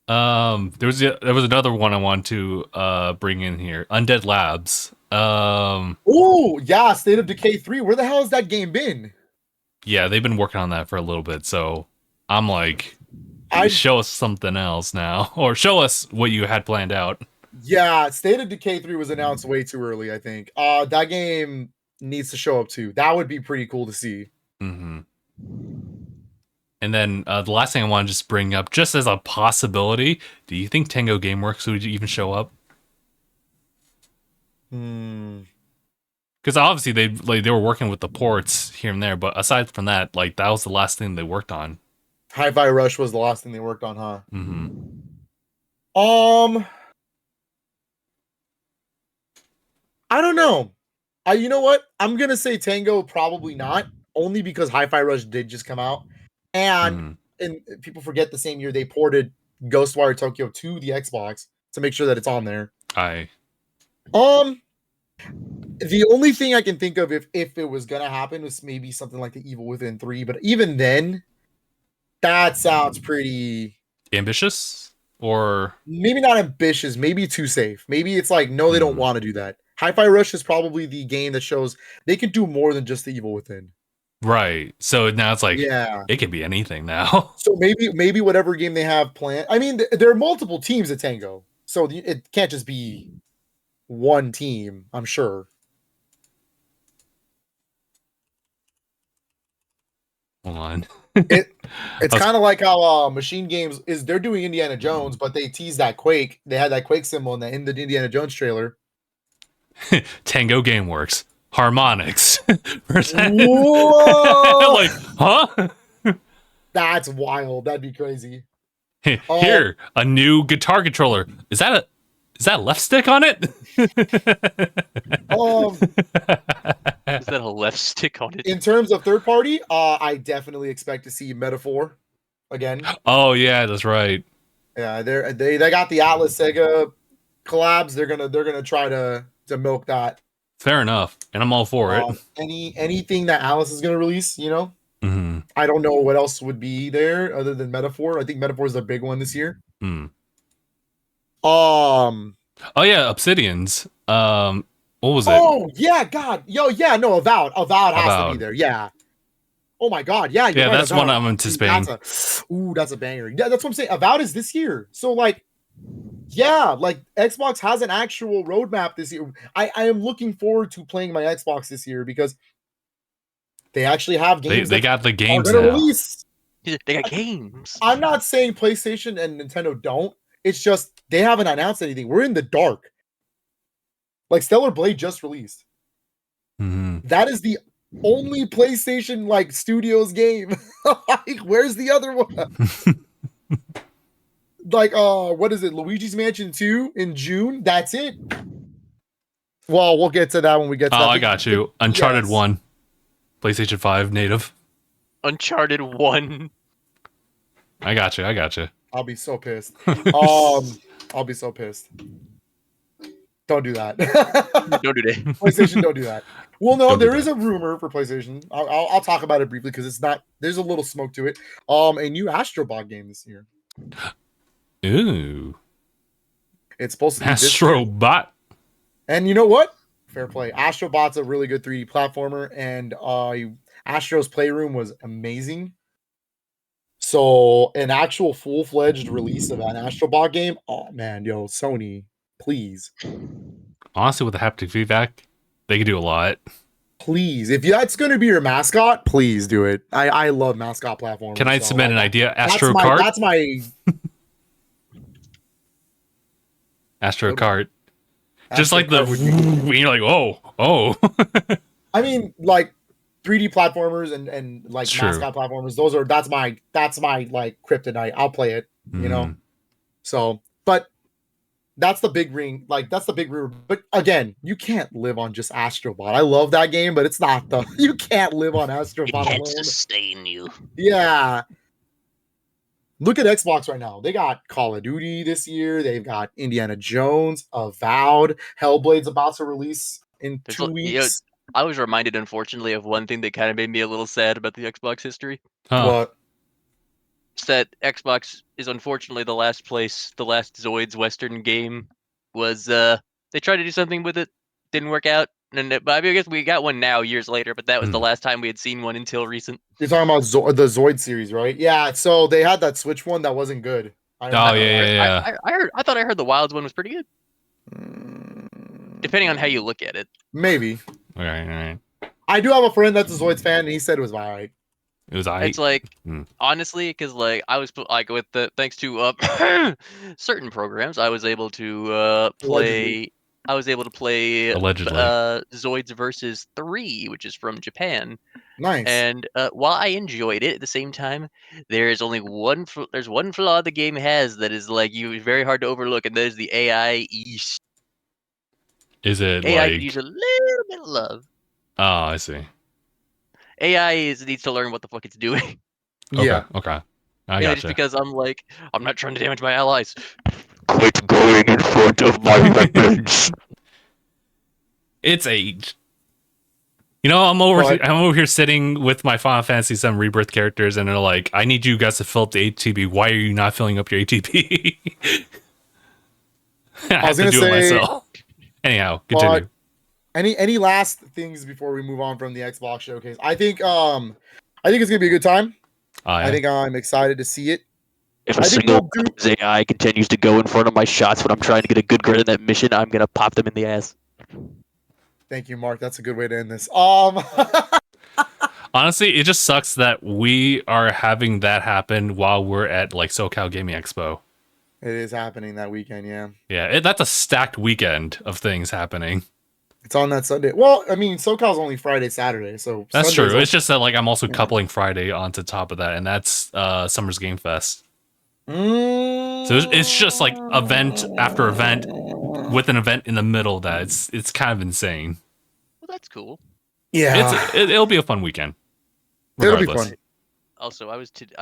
There was another one I wanted to bring in here. Undead Labs. Oh yeah, State of Decay 3. Where the hell has that game been? Yeah, they've been working on that for a little bit, so I'm like, show us something else now, or show us what you had planned out. Yeah, State of Decay 3 was announced way too early, I think. That game needs to show up too. That would be pretty cool to see. Mm-hmm. And then the last thing I want to just bring up, just as a possibility, do you think Tango Gameworks would even show up? Because obviously they were working with the ports here and there, but aside from that, like that was the last thing they worked on. Hi-Fi Rush was the last thing they worked on, huh? I don't know. You know what? I'm gonna say Tango probably not, only because Hi-Fi Rush did just come out, and people forget the same year they ported Ghostwire Tokyo to the Xbox to make sure that it's on there. The only thing I can think of if it was gonna happen was maybe something like the Evil Within 3, but even then, that sounds pretty ambitious, or maybe not ambitious, maybe too safe. Maybe it's like, no, they don't want to do that. Hi-Fi Rush is probably the game that shows they can do more than just the Evil Within. Right. So now it's like, it could be anything now. So maybe whatever game they have planned. I mean, there are multiple teams at Tango, so it can't just be one team, I'm sure. Hold on. It's kind of like how Machine Games they're doing Indiana Jones, but they teased that Quake. They had that Quake symbol in the Indiana Jones trailer. Tango Gameworks. Harmonix. Whoa! Like, huh? That's wild. That'd be crazy. Here, a new guitar controller. Is that left stick on it? Is that a left stick on it? In terms of third party, I definitely expect to see Metaphor again. Oh yeah, that's right. Yeah, they got the Atlas Sega collabs. They're gonna try to milk that. Fair enough, and I'm all for it. Anything that Alice is gonna release, you know. I don't know what else would be there other than Metaphor. I think Metaphor is the big one this year. Oh yeah, Obsidian's. What was it? Oh yeah, God, yeah, no, Avowed has to be there. Yeah. Oh my God, yeah. Yeah, that's Avowed. One I'm anticipating. That's a banger. Yeah, that's what I'm saying. Avowed is this year, so like. Yeah, like Xbox has an actual roadmap this year. I am looking forward to playing my Xbox this year because they actually have games. They got the games now. Release. They got games. I'm not saying PlayStation and Nintendo don't. It's just they haven't announced anything. We're in the dark. Like Stellar Blade just released. Mm-hmm. That is the only PlayStation like Studios game. Like, where's the other one? Like, what is it? Luigi's Mansion 2 in June. That's it. Well, we'll get to that when we get to that. I got you. Uncharted Yes. 1, PlayStation 5 native. Uncharted 1. I got you. I'll be so pissed. I'll be so pissed. Don't do that. Don't do that. PlayStation, don't do that. Well, no, Don't do there is that. a rumor for PlayStation. I'll talk about it briefly because it's not. There's a little smoke to it. A new Astrobot game this year. Ooh. It's supposed to be this year. Astrobot. And you know what? Fair play. Astrobot's a really good 3D platformer, and Astro's Playroom was amazing. So, an actual full-fledged release of an Astrobot game, oh man, yo, Sony, please, Honestly, with the haptic feedback, they could do a lot. please, if that's going to be your mascot, please do it. I love mascot platforms. Can I so, submit an idea? Astro that's Kart? That's my Astro Kart. Just Astro like the, Kart would be- you're like, oh. I mean, like 3D platformers and like True. mascot platformers. That's my like kryptonite. I'll play it, you know. So, but that's the big ring. Like that's the big rumor. But again, you can't live on just Astrobot. I love that game, but it's not the. You can't live on Astrobot It can't alone. sustain you. Yeah. Look at Xbox right now. They got Call of Duty this year. They've got Indiana Jones, Avowed, Hellblade's about to release in There's 2 a- you know, weeks. I was reminded, unfortunately, of one thing that kind of made me a little sad about the Xbox history. Huh. What? It's that Xbox is unfortunately the last Zoids Western game was they tried to do something with it, didn't work out. But I guess we got one now years later, but that was the last time we had seen one until recent. You're talking about the Zoid series, right? Yeah. So they had that Switch one that wasn't good. I remember that. I thought I heard the Wilds one was pretty good. Depending on how you look at it. Maybe. All right. I do have a friend that's a Zoids fan, and he said it was alright. It was It's like honestly, because like I was like with the thanks to certain programs, I was able to play. I was able to play Allegedly. Zoids versus 3, which is from Japan. Nice. And while I enjoyed it, at the same time, there's only one flaw the game has that is like very hard to overlook, and that is the AI. Is it AI like? could use a little bit of love. Oh, I see. AI needs to learn what the fuck it's doing. Yeah. Okay. I Yeah, gotcha. just because I'm not trying to damage my allies. Quit going in front of my weapons. It's age. You know, I'm over here sitting with my Final Fantasy VII Rebirth characters, and they're like, "I need you guys to fill up the ATB. Why are you not filling up your ATB?" I have to do it myself. Anyhow, continue. Any last things before we move on from the Xbox showcase? I think it's gonna be a good time. I think I'm excited to see it. If a single AI continues to go in front of my shots when I'm trying to get a good grade in that mission, I'm gonna pop them in the ass. Thank you, Mark. That's a good way to end this. Honestly, it just sucks that we are having that happen while we're at like SoCal Gaming Expo. It is happening that weekend, yeah. Yeah, that's a stacked weekend of things happening. It's on that Sunday. Well, I mean, SoCal's only Friday, Saturday, so that's Sunday's true. It's just that like I'm also coupling Friday onto top of that, and that's Summer's Game Fest. So it's just like event after event with an event in the middle of that. It's kind of insane. Well, that's cool. Yeah, it'll be a fun weekend. Regardless. It'll be fun. Also, it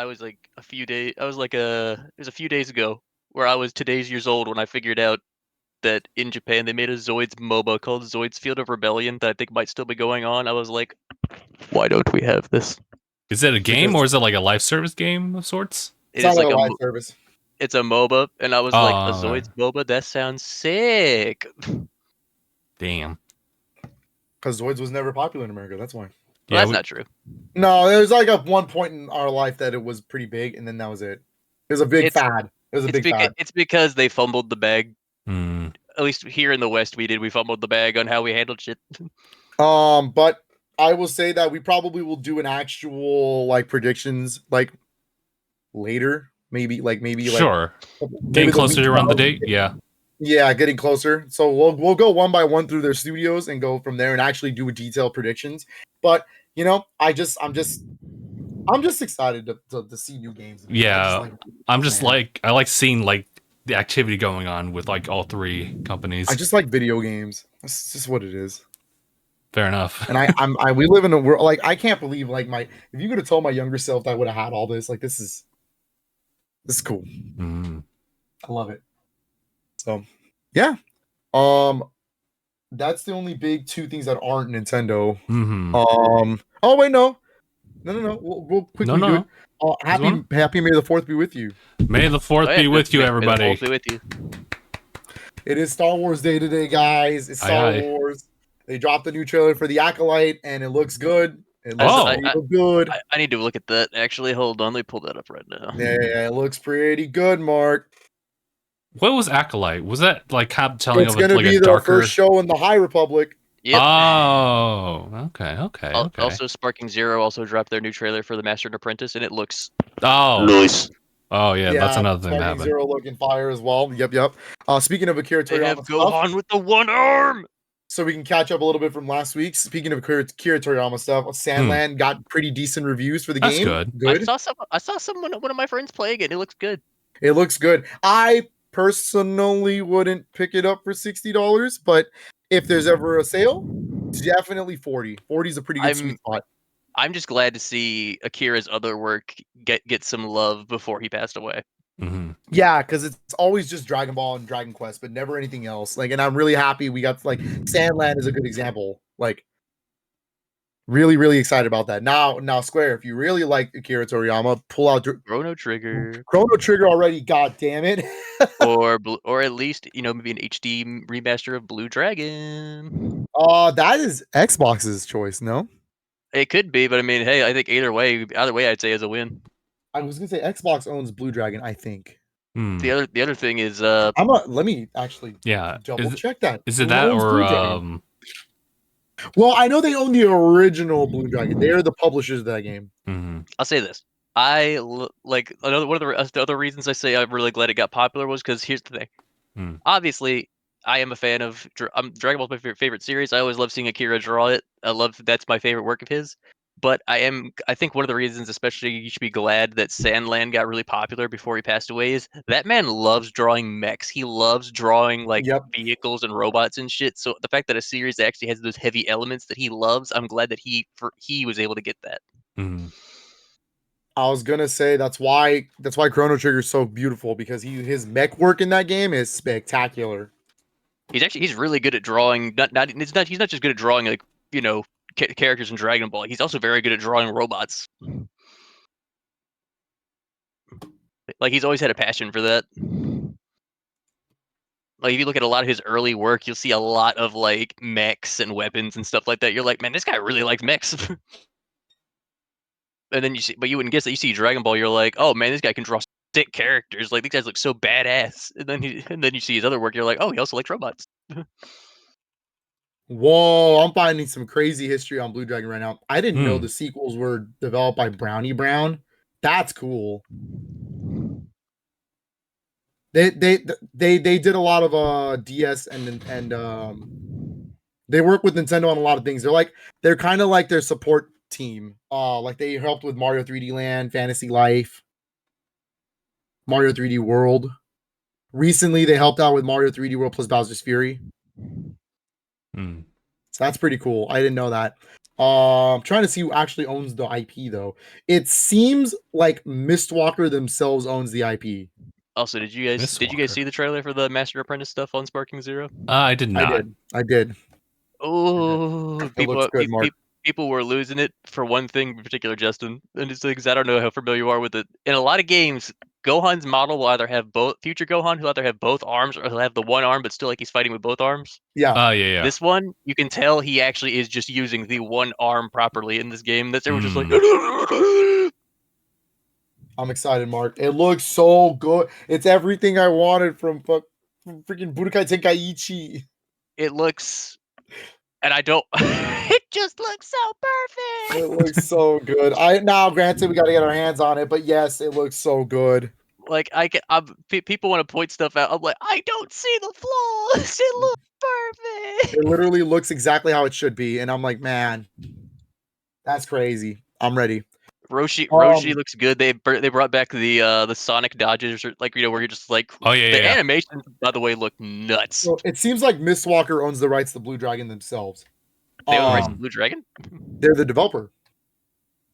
was a few days ago where I was today's years old when I figured out that in Japan they made a Zoids MOBA called Zoids Field of Rebellion that I think might still be going on. I was like, why don't we have this? Is it a game or is it like a live service game of sorts? It's not like a live service. It's a MOBA, and I was like, a Zoids MOBA? That sounds sick. Damn. Because Zoids was never popular in America, that's why. Well, that's not true. No, there was like a one point in our life that it was pretty big, and then that was it. It was a big fad. It was a big fad. It's because they fumbled the bag. At least here in the West, we fumbled the bag on how we handled shit. But I will say that we probably will do an actual like predictions like later, maybe sure. Getting closer around the date, yeah. Yeah, getting closer. So we'll go one by one through their studios and go from there and actually do a detailed predictions. But I'm just excited to see new games. Yeah, I'm just man. like I like seeing like the activity going on with like all three companies. I just like video games. That's just what it is. Fair enough. And we live in a world like I can't believe like if you could have told my younger self that I would have had all this, like this is cool. I love it. So yeah. That's the only big two things that aren't Nintendo. Oh wait, no. We'll quickly do it. Happy May the 4th be with you. May the 4th be with you, everybody. May the 4th be with you. It is Star Wars Day today, guys. It's Star Wars. They dropped a new trailer for the Acolyte, and it looks good. It looks good. I need to look at that. Actually, hold on. Let me pull that up right now. Yeah, it looks pretty good, Mark. What was Acolyte? Was that like telling it's of gonna like be a their darker first show in the High Republic? Yep. Oh, okay. Also, Sparking Zero also dropped their new trailer for the Master and Apprentice, and it looks nice. Oh yeah, that's another thing that Sparking happened. Zero looking fire as well. Yep. Speaking of Akira Toriyama, they have Gohan with the one arm. So we can catch up a little bit from last week. Speaking of Akira Toriyama stuff, Sandland got pretty decent reviews for the game. Good. I saw one of my friends playing it. It looks good. It looks good. I personally wouldn't pick it up for $60, but if there's ever a sale, definitely 40. 40 is a pretty good sweet spot. I'm just glad to see Akira's other work get some love before he passed away. Yeah, because it's always just Dragon Ball and Dragon Quest, but never anything else. Like, and I'm really happy we got like Sandland is a good example. Like, really, really excited about that. Now, Square, if you really like Akira Toriyama, pull out Chrono Trigger. Chrono Trigger already. God damn it. or at least maybe an HD remaster of Blue Dragon. That is Xbox's choice. No, it could be, but I mean, hey, I think either way, I'd say is a win. I was gonna say Xbox owns Blue Dragon. I think. The other thing is, let me actually double check that. Is it that or Well, I know they own the original Blue Dragon. They are the publishers of that game. I'll say this: I like one of the other reasons I say I'm really glad it got popular was because here's the thing. Obviously, I am a fan of Dragon Ball's my favorite series. I always love seeing Akira draw it. That's my favorite work of his. But I think one of the reasons, especially you should be glad that Sandland got really popular before he passed away, is that man loves drawing mechs. He loves drawing like vehicles and robots and shit. So the fact that a series actually has those heavy elements that he loves, I'm glad that he was able to get that. I was gonna say that's why Chrono Trigger is so beautiful, because his mech work in that game is spectacular. He's really good at drawing. He's not just good at drawing like characters in Dragon Ball. He's also very good at drawing robots. Like, he's always had a passion for that. Like, if you look at a lot of his early work, you'll see a lot of like mechs and weapons and stuff like that. You're like, man, this guy really likes mechs. And then you wouldn't guess that. You see Dragon Ball, you're like, oh man, this guy can draw sick characters. Like, these guys look so badass. And then you see his other work, you're like, oh, he also likes robots. Whoa, I'm finding some crazy history on Blue Dragon right now. I didn't know the sequels were developed by Brownie Brown. That's cool. They did a lot of DS and they work with Nintendo on a lot of things. They're kind of like their support team. Like they helped with Mario 3D Land, Fantasy Life, Mario 3D World. Recently, they helped out with Mario 3D World plus Bowser's Fury. So that's pretty cool. I didn't know that. I'm trying to see who actually owns the IP though. It seems like Mistwalker themselves owns the IP. Also, did you guys see the trailer for the Master Apprentice stuff on Sparking Zero? I did not. I did. Oh, people were losing it for one thing in particular, Justin. And it's like, I don't know how familiar you are with it. In a lot of games, Gohan's model will either have both. Future Gohan, he'll either have both arms, or he'll have the one arm, but still like he's fighting with both arms. Yeah. Yeah. This one, you can tell he actually is just using the one arm properly in this game. That's everyone's just like. I'm excited, Mark. It looks so good. It's everything I wanted from freaking Budokai Tenkaichi. It looks, and I don't. It just looks so perfect. It looks so good. Now, granted, we got to get our hands on it, but yes, it looks so good. Like people want to point stuff out. I'm like, I don't see the flaws. It looks perfect. It literally looks exactly how it should be, and I'm like, man, that's crazy. I'm ready. Roshi looks good. They brought back the Sonic dodges, or like where you're just like, Oh yeah, the yeah. animations by the way look nuts. So it seems like Mistwalker owns the rights to Blue Dragon themselves. They own the rights to Blue Dragon. They're the developer.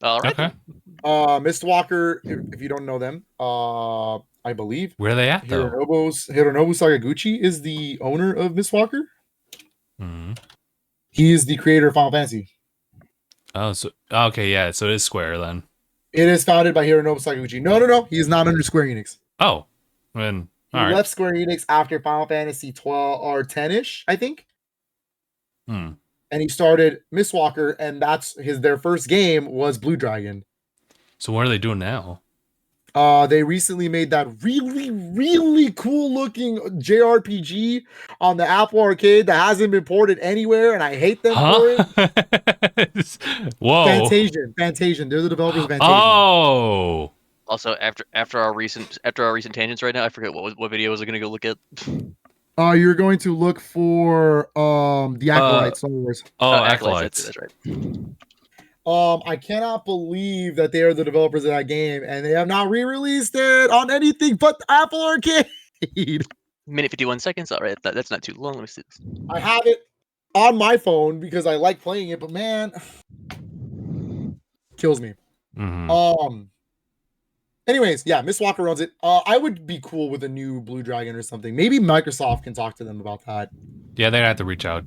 All right. Okay. Mistwalker, if you don't know them, I believe Where are they at though? Hironobu Sakaguchi is the owner of Mistwalker. Mhm. He is the creator of Final Fantasy. Oh, so okay, yeah. So it is Square then. It is founded by Hironobu Sakaguchi. No. He is not under Square Enix. Oh, then He all right. left Square Enix after Final Fantasy 12 or 10-ish, I think. Hmm. And he started Mistwalker, and their first game was Blue Dragon. So what are they doing now? They recently made that really, really cool looking JRPG on the Apple Arcade that hasn't been ported anywhere, and I hate them for it. Whoa. Fantasian. They're the developers of Fantasian. Oh. Also, after our recent tangents right now, I forget what video was I gonna go look at. You're going to look for the Acolytes. Star Wars. Oh, Acolytes. Acolytes. That's right. I cannot believe that they are the developers of that game, and they have not re-released it on anything but the Apple Arcade. Minute 51 seconds. All right, that's not too long. Let me see this. I have it on my phone because I like playing it, but man, kills me. Mm-hmm. Anyways, yeah, Mistwalker runs it. I would be cool with a new Blue Dragon or something. Maybe Microsoft can talk to them about that. Yeah, they'd have to reach out.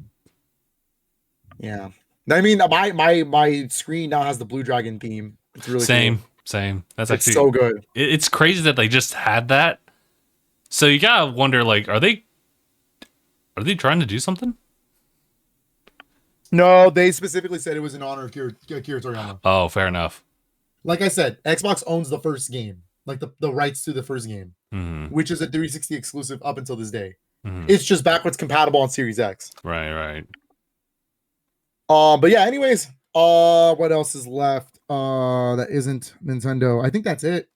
Yeah. I mean, my screen now has the Blue Dragon theme. It's really same. It's That's actually so good. It's crazy that they just had that. So you gotta wonder, like, are they trying to do something? No, they specifically said it was in honor of Kira Toriyama. Oh, fair enough. Like I said, Xbox owns the first game, like the rights to the first game, which is a 360 exclusive up until this day. It's just backwards compatible on Series X. Right. But yeah, anyways, what else is left? That isn't Nintendo. I think that's it.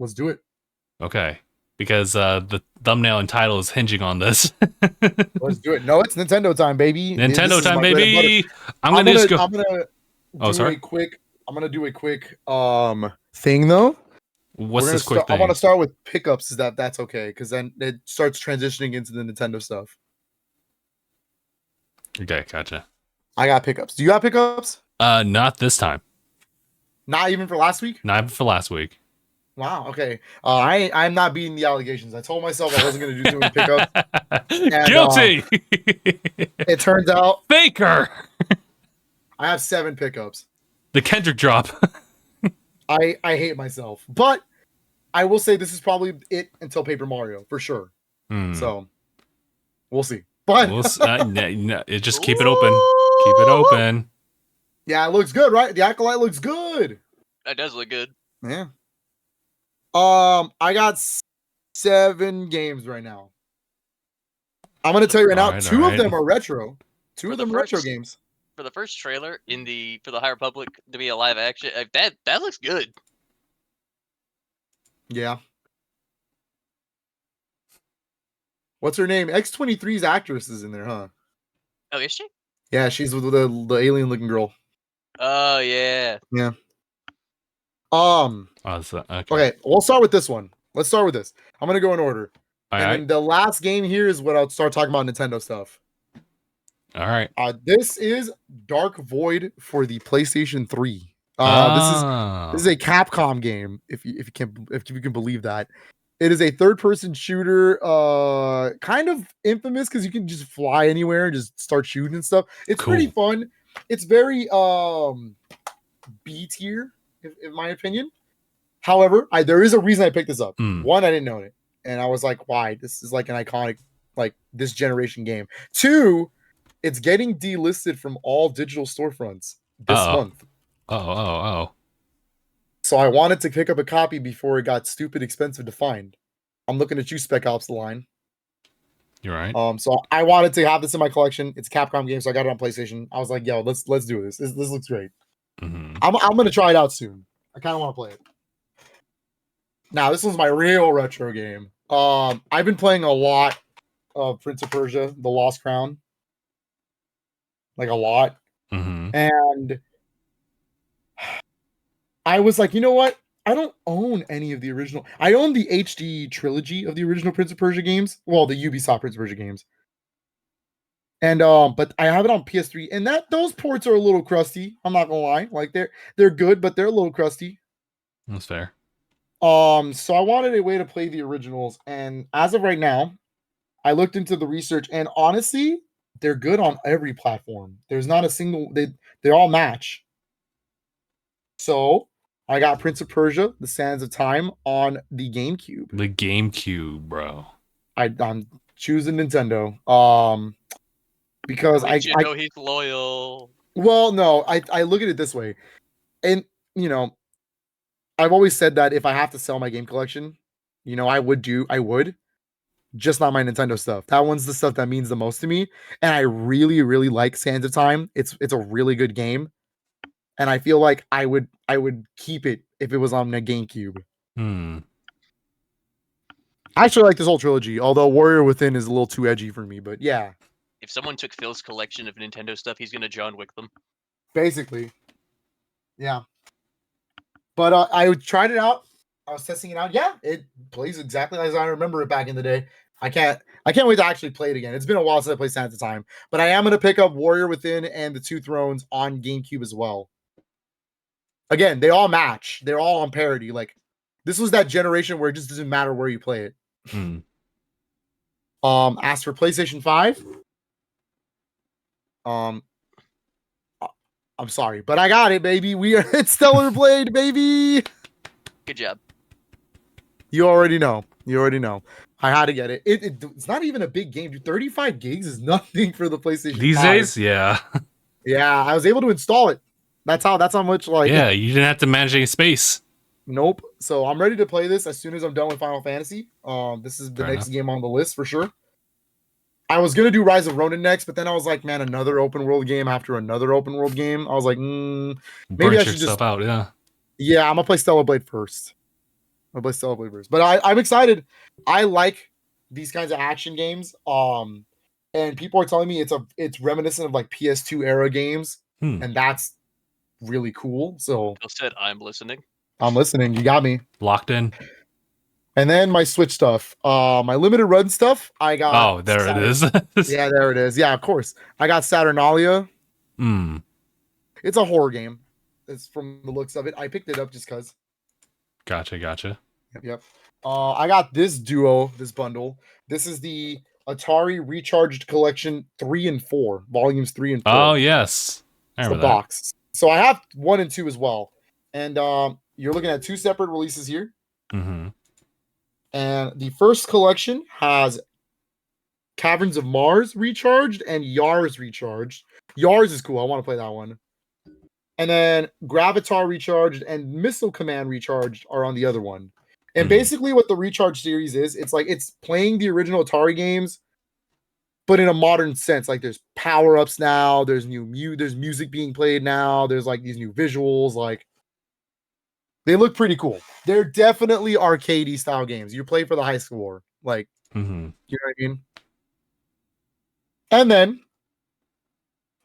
Let's do it. Okay. Because the thumbnail and title is hinging on this. Let's do it. No, it's Nintendo time, baby. Nintendo time, baby. I'm gonna do a quick thing though. What's this quick thing? I want to start with pickups. That's okay? Because then it starts transitioning into the Nintendo stuff. Okay, gotcha. I got pickups. Do you have pickups? Not this time. Not even for last week? Not for last week. Wow, okay. I'm not beating the allegations. I told myself I wasn't going to do too many pickups. And, Guilty! It turns out... Faker! I have 7 pickups. The Kendrick drop. I hate myself. But I will say this is probably it until Paper Mario, for sure. So, we'll see. But just keep it open. Keep it open. Yeah, it looks good, right? The Acolyte looks good. That does look good. Yeah. I got 7 games right now. I'm gonna tell you right now, 2 of them are retro. 2 of them are retro games. For the first trailer for the High Republic to be a live action, that looks good. Yeah. What's her name? X-23's actress is in there, huh? Oh, is she? Yeah, she's with the alien looking girl. Oh yeah. Yeah. Okay, we'll start with this one. Let's start with this. I'm gonna go in order. Then the last game here is what I'll start talking about Nintendo stuff. All right. This is Dark Void for the PlayStation 3. This is a Capcom game, if you can believe that. It is a third-person shooter, kind of infamous because you can just fly anywhere and just start shooting and stuff. It's pretty fun. It's very B tier, in my opinion. However, there is a reason I picked this up. One, I didn't know it, and I was like, "Why? This is like an iconic, like this generation game." 2, it's getting delisted from all digital storefronts this month. Oh. So I wanted to pick up a copy before it got stupid expensive to find. I'm looking at you, Spec Ops: The Line. You're right. So I wanted to have this in my collection. It's a Capcom game, so I got it on PlayStation. I was like, "Yo, let's do this. This looks great." I'm gonna try it out soon. I kind of want to play it. Now this one's my real retro game. I've been playing a lot of Prince of Persia: The Lost Crown, like a lot, and I was like, you know what? I don't own any of the original. I own the HD trilogy of the original Prince of Persia games. Well, the Ubisoft Prince of Persia games. And but I have it on PS3, and those ports are a little crusty. I'm not gonna lie. Like they're good, but they're a little crusty. That's fair. So I wanted a way to play the originals, and as of right now, I looked into the research, and honestly, they're good on every platform. There's not a single they all match. So I got Prince of Persia: The Sands of Time on the GameCube. The GameCube, bro. I'm choosing Nintendo. Because you know he's loyal. Well, no, I look at it this way, and you know, I've always said that if I have to sell my game collection, you know, I would, just not my Nintendo stuff. That one's the stuff that means the most to me, and I really, really like Sands of Time. It's a really good game, and I feel like I would keep it if it was on the GameCube. I actually like this whole trilogy, although Warrior Within is a little too edgy for me, but yeah. If someone took Phil's collection of Nintendo stuff, he's gonna John Wick them. Basically. Yeah. But I tried it out. I was testing it out. Yeah, it plays exactly as I remember it back in the day. I can't wait to actually play it again. It's been a while since I played Sands of Time. But I am going to pick up Warrior Within and the Two Thrones on GameCube as well. Again, they all match. They're all on parity. Like, this was that generation where it just doesn't matter where you play it. As for PlayStation 5, I'm sorry, but I got it, baby. It's Stellar Blade, baby. Good job. You already know. I had to get it. It's not even a big game, dude. 35 gigs is nothing for the PlayStation these 5. days. Yeah. Yeah, I was able to install it. That's how much like. Yeah, you didn't have to manage any space. Nope. So I'm ready to play this as soon as I'm done with Final Fantasy. This is the next game on the list for sure. I was gonna do Rise of Ronin next, but then I was like, man, another open world game after another open world game. I was like, maybe I should just out. Yeah, I'm gonna play Stellar Blade first. But I'm excited. I like these kinds of action games. And people are telling me it's reminiscent of like PS2 era games, and that's really cool. So Phil said, "I'm listening." I'm listening. You got me Locked in. And then my Switch stuff, my limited run stuff, I got. Oh, there it is. Yeah, there it is. Yeah, of course. I got Saturnalia. It's a horror game. It's from the looks of it. I picked it up just because. Gotcha. Yep. I got this bundle. This is the Atari Recharged Collection 3 and 4, volumes 3 and 4. Oh, yes. I remember the box. So I have 1 and 2 as well. And you're looking at 2 separate releases here. And the first collection has Caverns of Mars Recharged and Yars Recharged. Yars is cool. I want to play that one. And then Gravatar Recharged and Missile Command Recharged are on the other one. And basically what the Recharge series is, it's like it's playing the original Atari games, but in a modern sense. Like there's power-ups now, there's there's music being played now, there's like these new visuals, like they look pretty cool. They're definitely arcadey style games. You play for the high score. Like, you know what I mean? And then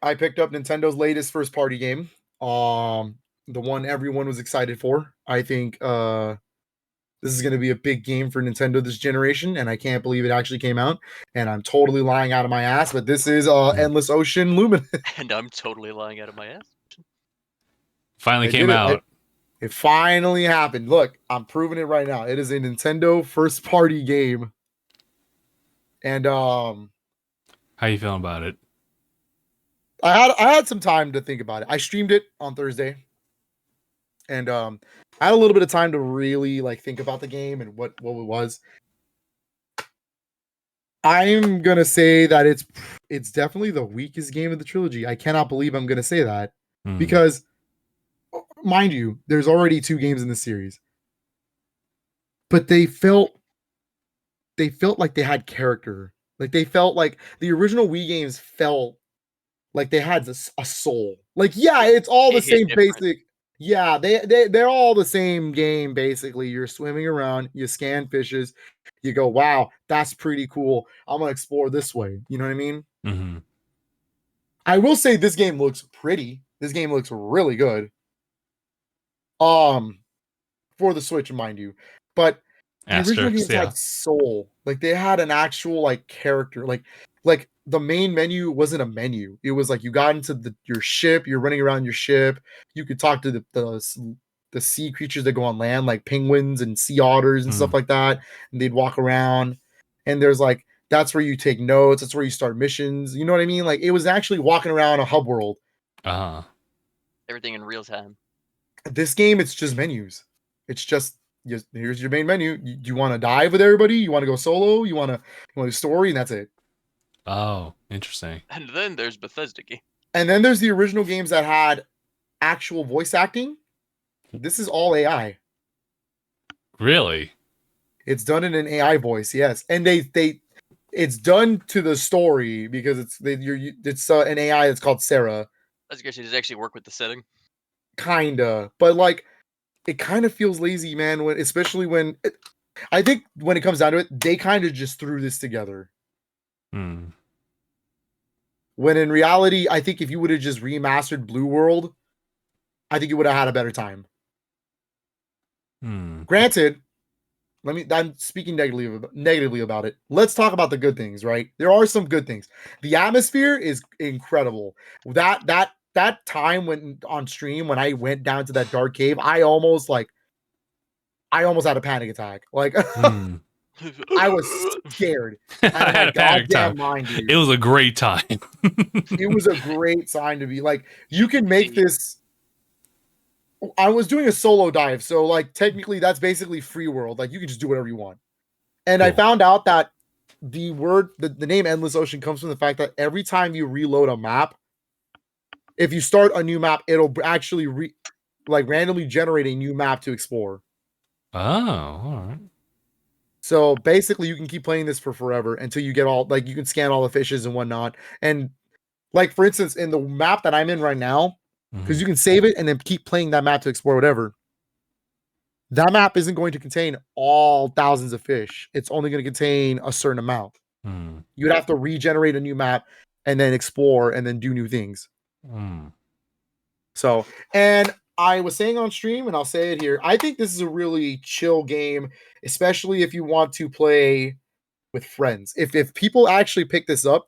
I picked up Nintendo's latest first party game. The one everyone was excited for. I think this is going to be a big game for Nintendo this generation, and I can't believe it actually came out. And I'm totally lying out of my ass, but this is Endless Ocean Luminous. And I'm totally lying out of my ass. Finally came out. It finally happened. Look, I'm proving it right now. It is a Nintendo first party game. And how you feeling about it? I had some time to think about it. I streamed it on Thursday. And I had a little bit of time to really like think about the game and what it was. I'm gonna say that it's definitely the weakest game of the trilogy. I cannot believe I'm gonna say that. Because mind you, there's already 2 games in the series. But they felt like they had character. Like they felt like the original Wii games felt like they had a soul. Like, yeah, it's all the same basic. Yeah, they're all the same game basically. You're swimming around, you scan fishes, you go, wow, that's pretty cool. I'm gonna explore this way. You know what I mean? Mm-hmm. I will say this game looks pretty. This game looks really good. For the Switch, mind you. But the original Asterisks, games yeah. had soul. Like they had an actual like character. Like the main menu wasn't a menu. It was like you got into your ship, you're running around your ship. You could talk to the sea creatures that go on land, like penguins and sea otters and stuff like that. And they'd walk around. And there's like that's where you take notes. That's where you start missions. You know what I mean? Like it was actually walking around a hub world. Uh-huh. Everything in real time. This game, it's just menus. It's just here's your main menu. You want to dive with everybody? You want to go solo? You want a story, and that's it. Oh, interesting. And then there's Bethesda game. And then there's the original games that had actual voice acting. This is all AI. Really? It's done in an AI voice, yes, and it's done to the story because it's an AI that's called Sarah. I was guessing does it actually work with the setting. Kinda, but like it kind of feels lazy, man. I think when it comes down to it, they kind of just threw this together. Hmm. When in reality, I think if you would have just remastered Blue World, I think you would have had a better time. Granted, I'm speaking negatively about it. Let's talk about the good things, right? There are some good things. The atmosphere is incredible. That time when on stream when I went down to that dark cave, I almost had a panic attack. Like I was scared. I had a panic time. Mind, it was a great time. It was a great time to be like, you can make this. I was doing a solo dive, so like technically that's basically free world. Like you can just do whatever you want. And cool. I found out that the name Endless Ocean comes from the fact that every time you reload a map, if you start a new map, it'll actually randomly generate a new map to explore. Oh, all right. So basically, you can keep playing this for forever until you get you can scan all the fishes and whatnot. And like, for instance, in the map that I'm in right now, because you can save it and then keep playing that map to explore whatever. That map isn't going to contain all thousands of fish. It's only going to contain a certain amount. You'd have to regenerate a new map and then explore and then do new things. So, and I was saying on stream, and I'll say it here, I think this is a really chill game, especially if you want to play with friends. If people actually pick this up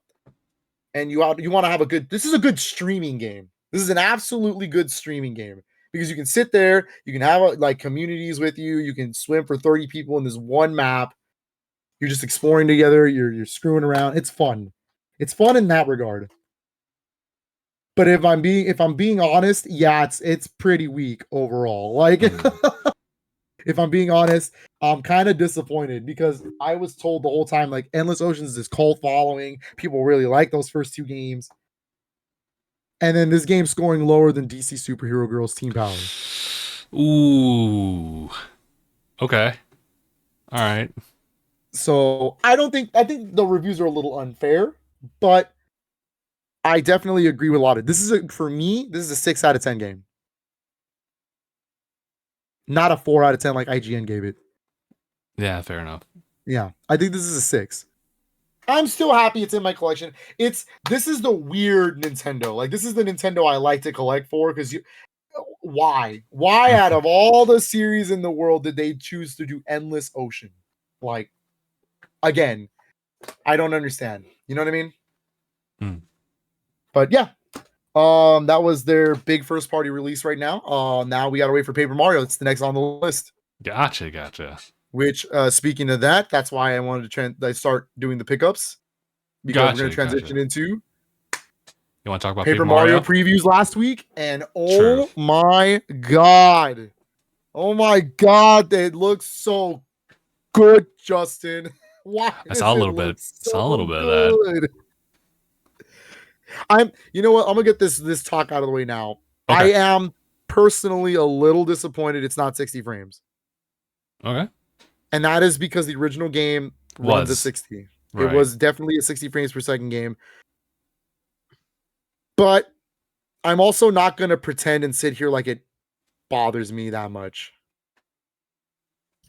and you want to have this is a good streaming game. This is an absolutely good streaming game because you can sit there, you can have communities with you, you can swim for 30 people in this one map. You're just exploring together, you're screwing around. It's fun. It's fun in that regard. But if I'm being honest, yeah, it's pretty weak overall. Like if I'm being honest, I'm kind of disappointed because I was told the whole time like Endless Oceans is this cult following. People really like those first two games. And then this game's scoring lower than DC Superhero Girls Team Power. Ooh. Okay. All right. So I think the reviews are a little unfair, but I definitely agree with a lot of it. For me, this is a 6 out of 10 game. Not a 4 out of 10 like IGN gave it. Yeah, fair enough. Yeah, I think this is a 6. I'm still happy it's in my collection. This is the weird Nintendo. Like, this is the Nintendo I like to collect for because why out of all the series in the world did they choose to do Endless Ocean? Like, again, I don't understand. You know what I mean? But yeah, that was their big first party release right now. Now we gotta wait for Paper Mario. It's the next on the list. Gotcha. Which, speaking of that, that's why I wanted to start doing the pickups because we're gonna transition into. You want to talk about Paper Mario previews last week, and my god, it looks so good, Justin. Why? I saw a little bit. Of that. You know what? I'm gonna get this talk out of the way now. Okay. I am personally a little disappointed it's not 60 frames. Okay. And that is because the original game runs at 60. Right. It was definitely a 60 frames per second game. But I'm also not gonna pretend and sit here like it bothers me that much.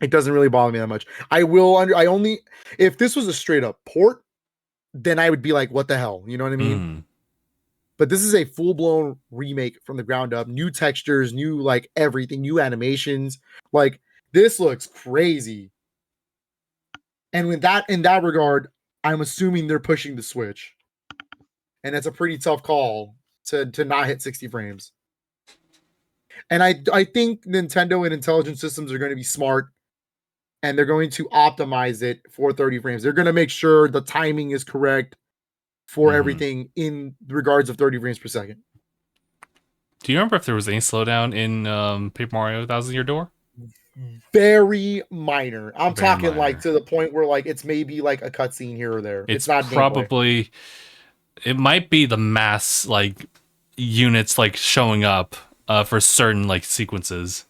It doesn't really bother me that much. I only if this was a straight up port, then I would be like, what the hell? You know what I mean? But this is a full-blown remake from the ground up, new textures, new like everything, new animations. Like this looks crazy. And with that, in that regard, I'm assuming they're pushing the Switch. And it's a pretty tough call to not hit 60 frames. And I think Nintendo and Intelligent Systems are going to be smart, and they're going to optimize it for 30 frames. They're going to make sure the timing is correct for everything in regards of 30 frames per second. Do you remember if there was any slowdown in Paper Mario Thousand Year Door? Very minor. I'm Very talking minor. like to the point where like it's maybe like a cutscene here or there. It's not probably gameplay. it might be the mass like units like showing up for certain like sequences.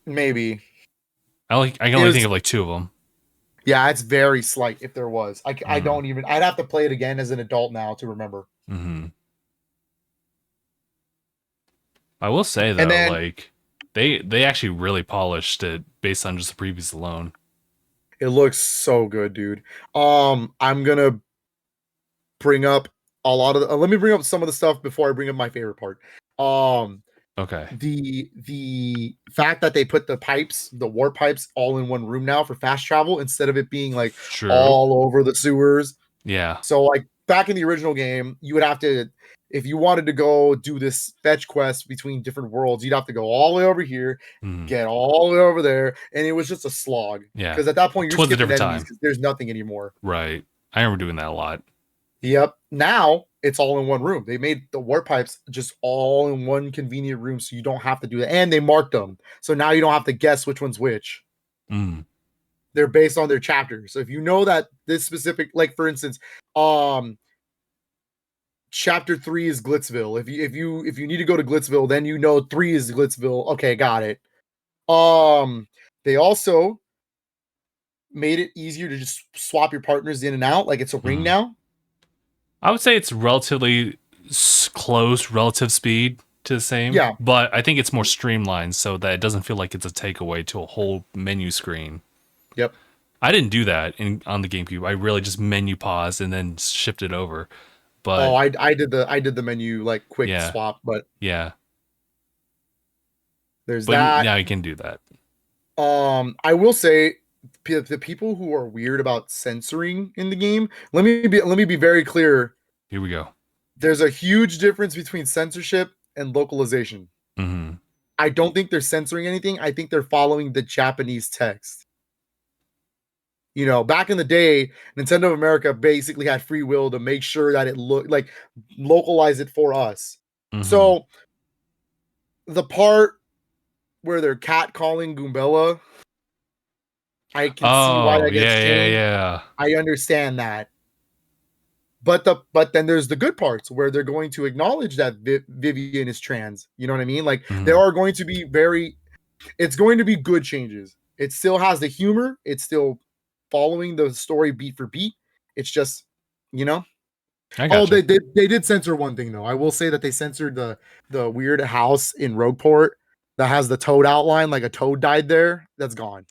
Maybe. I can only think of like 2 of them. Yeah, it's very slight if there was. I don't even. I'd have to play it again as an adult now to remember. I will say though, And then- like they actually really polished it based on just the previews alone. It looks so good, dude. I'm gonna bring up a lot of. Let me bring up some of the stuff before I bring up my favorite part. Okay. The fact that they put the warp pipes all in one room now for fast travel instead of it being like True. all over the sewers. Yeah. So like back in the original game, you would have to, if you wanted to go do this fetch quest between different worlds, you'd have to go all the way over here, get all the way over there, and it was just a slog. Yeah. Because at that point you're Twas a skipping different enemies time. because there's nothing anymore. Right. I remember doing that a lot. Yep. Now it's all in one room. They made the warp pipes just all in one convenient room, so you don't have to do that. And they marked them, so now you don't have to guess which one's which. They're based on their chapters. So if you know that this specific, like for instance, chapter 3 is Glitzville. If you need to go to Glitzville, then you know 3 is Glitzville. Okay, got it. They also made it easier to just swap your partners in and out. Like it's a ring now. I would say it's relatively close relative speed to the same. Yeah. But I think it's more streamlined so that it doesn't feel like it's a takeaway to a whole menu screen. Yep. I didn't do that on the GameCube. I really just menu paused and then shifted over. But I did the menu like quick swap, but yeah. There's but that. Now you can do that. I will say the people who are weird about censoring in the game, let me be very clear. Here we go. There's a huge difference between censorship and localization. I don't think they're censoring anything. I think they're following the Japanese text. You know, back in the day, Nintendo of America basically had free will to make sure that it looked like localize it for us. So the part where they're catcalling Goombella, I can see why that gets changed. Yeah. I understand that. But then there's the good parts where they're going to acknowledge that Vivian is trans. You know what I mean? Like there are going to be it's going to be good changes. It still has the humor. It's still following the story beat for beat. It's just, you know. They did censor one thing though. I will say that they censored the weird house in Rogueport that has the toad outline, like a toad died there. That's gone.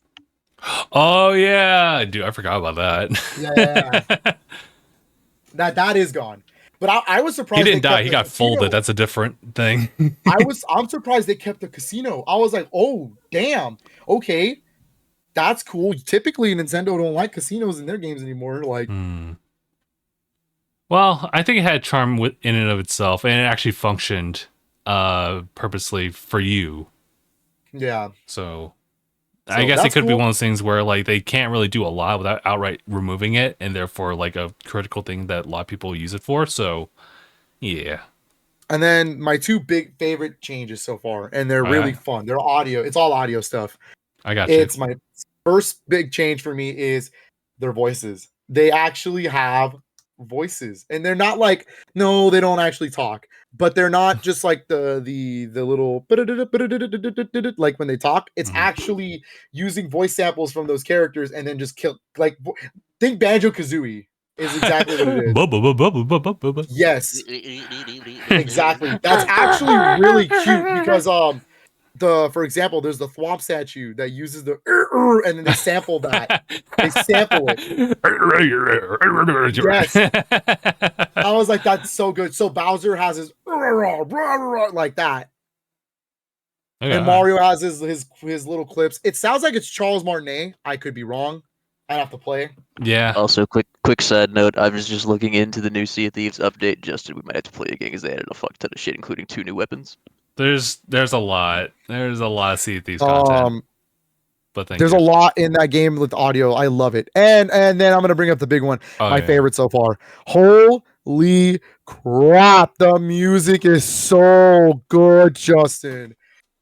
Oh yeah, dude, I forgot about that. Yeah. that is gone. But I was surprised he didn't die. He got folded. That's a different thing. I'm surprised they kept the casino. I was like, oh damn, okay, that's cool. Typically, Nintendo don't like casinos in their games anymore. Like, well, I think it had charm in and of itself, and it actually functioned purposely for you. Yeah. So I guess it could be one of those things where like they can't really do a lot without outright removing it, and therefore like a critical thing that a lot of people use it for. So yeah. And then my two big favorite changes so far, and they're really fun. They're audio. It's all audio stuff. I got you. It's my first big change for me is their voices. They actually have voices, and they're not like, no, they don't actually talk, but they're not just like the little like when they talk. It's actually using voice samples from those characters and then just think Banjo-Kazooie is exactly what it is. Yes, exactly. That's actually really cute because for example, there's the Thwomp statue that uses the and then they sample that. They sample it. Yes. I was like, that's so good. So Bowser has his like that. Okay. And Mario has his little clips. It sounds like it's Charles Martinet. I could be wrong. I'd have to play. Yeah. Also, quick side note, I was just looking into the new Sea of Thieves update. Justin, we might have to play again because they added a fuck ton of shit, including 2 new weapons. There's a lot. There's a lot of Sea of Thieves content. But there's a lot in that game with audio. I love it. And then I'm gonna bring up the big one. My favorite so far. Holy crap. The music is so good, Justin.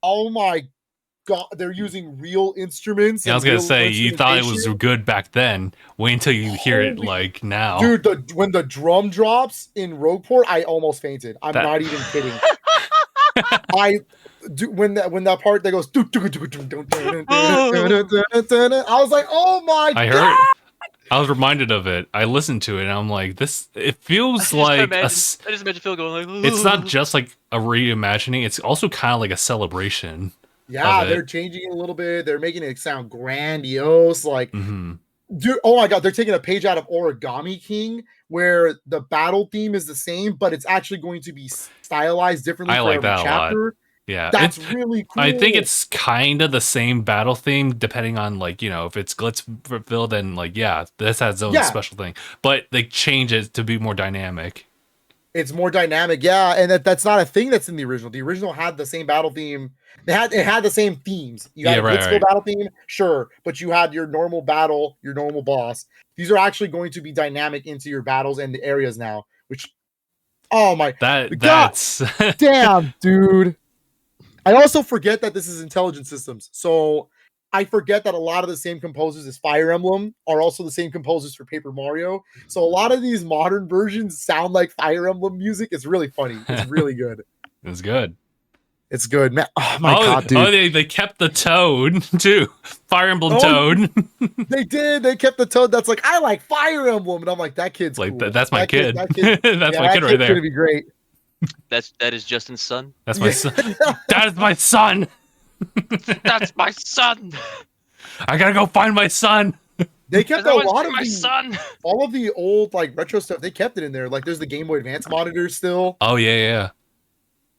Oh my god, they're using real instruments. Yeah, I was gonna say, you thought it was good back then. Wait until you hear it like now. Dude, when the drum drops in Rogueport, I almost fainted. I'm not even kidding. When that part that goes, I was like, oh my god. I was reminded of it. I listened to it and I'm like, it feels like I just imagine Phil going like, it's not just like a reimagining, it's also kind of like a celebration. Yeah, they're changing it a little bit. They're making it sound grandiose. Like, dude, oh my god, they're taking a page out of Origami King, where the battle theme is the same, but it's actually going to be stylized differently. I like that chapter. A lot. Yeah, that's really cool. I think it's kind of the same battle theme, depending on like, you know, if it's glitz filled, then like, yeah, this has its own special thing. But they change it to be more dynamic. It's more dynamic, yeah, and that's not a thing that's in the original. The original had the same battle theme. It had the same themes. You had a blitzkill battle theme, sure, but you had your normal battle, your normal boss. These are actually going to be dynamic into your battles and the areas now. Which, oh my, that's damn, dude. I also forget that this is Intelligent Systems, so I forget that a lot of the same composers as Fire Emblem are also the same composers for Paper Mario. So a lot of these modern versions sound like Fire Emblem music. It's really funny. It's really good. It's good. It's good, man. Oh my god, dude! Oh, they kept the toad too. Fire Emblem Toad. They did. They kept the toad. That's like, I like Fire Emblem, and I'm like, that kid's like cool. That's my kid. That kid. That's my kid right there. Gonna be great. That is Justin's son. That's my son. That is my son. That's my son. I gotta go find my son. They kept a lot of my son. All of the old like retro stuff. They kept it in there. Like there's the Game Boy Advance monitor still. Oh yeah.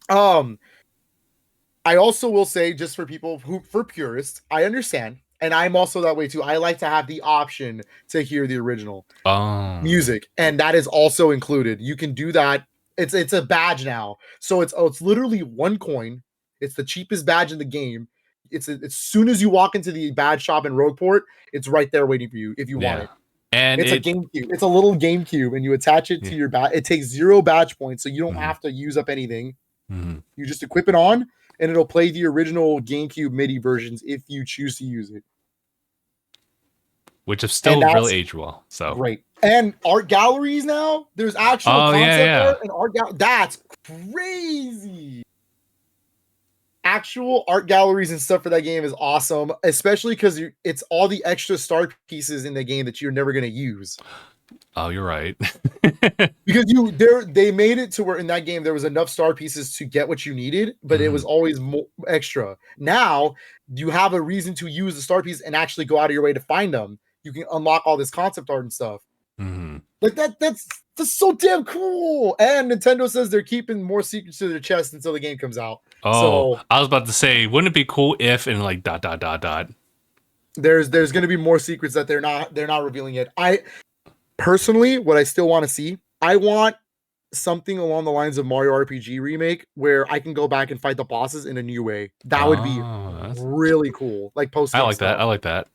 I also will say, just for people for purists, I understand, and I'm also that way too. I like to have the option to hear the original music, and that is also included. You can do that. It's a badge now, so it's literally 1 coin. It's the cheapest badge in the game. It's as soon as you walk into the badge shop in Rogueport, it's right there waiting for you if you want it. And it's a GameCube. It's a little GameCube, and you attach it to your badge. It takes 0 badge points, so you don't have to use up anything. You just equip it on, and it'll play the original GameCube MIDI versions if you choose to use it. Which is still really aged well. So great. And art galleries now. There's actual concept art and art galleries. That's crazy. Actual art galleries and stuff for that game is awesome, especially because it's all the extra star pieces in the game that you're never going to use. Oh, you're right. Because they made it to where in that game there was enough star pieces to get what you needed, but it was always extra. Now you have a reason to use the star piece and actually go out of your way to find them. You can unlock all this concept art and stuff. Like that's so damn cool. And Nintendo says they're keeping more secrets to their chest until the game comes out. Oh, so, I was about to say, wouldn't it be cool if and like ... There's going to be more secrets that they're not revealing yet. I personally, what I still want to see, I want something along the lines of Mario RPG Remake where I can go back and fight the bosses in a new way. That would be really cool. Like post. I like that. I like that.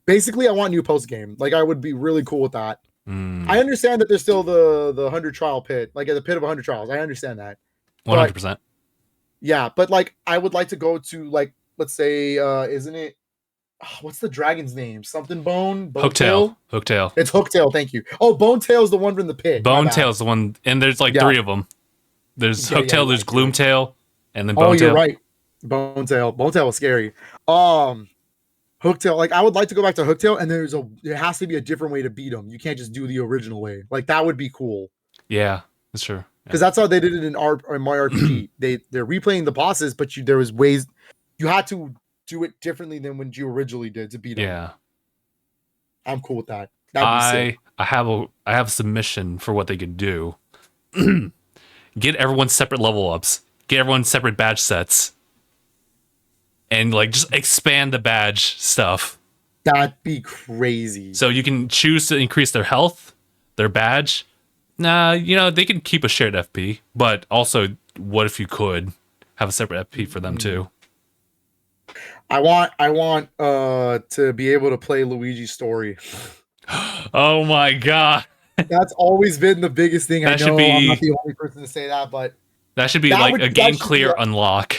Basically, I want new post game. Like I would be really cool with that. I understand that there's still the 100 trial pit, like at the pit of 100 trials. I understand that. 100%. Yeah, but like I would like to go to like, let's say, isn't it? What's the dragon's name? Something Bone? Hooktail. It's Hooktail. Thank you. Oh, Bonetail is the one from the pit. Bonetail is the one, and there's like 3 of them. There's Hooktail, there's Gloomtail, and then Bonetail. Oh, you're right. Bonetail. Bonetail was scary. Hooktail, like I would like to go back to Hooktail, and there has to be a different way to beat him. You can't just do the original way. Like that would be cool. Yeah, that's true. Because that's how they did it in my RPG. They're replaying the bosses, but there was ways. you had to do it differently than when you originally did to beat him. Yeah. I'm cool with that. That'd be sick. I have a submission for what they could do. Get everyone separate level ups. Get everyone separate badge sets. And like just expand the badge stuff. That'd be crazy. So you can choose to increase their health, their badge. Nah, you know, they can keep a shared FP, but also what if you could have a separate FP for them too? I want to be able to play Luigi's story. Oh my god. That's always been the biggest thing. That I should know be- I'm not the only person to say that, but That should be That like would- a that game should be clear a- unlock.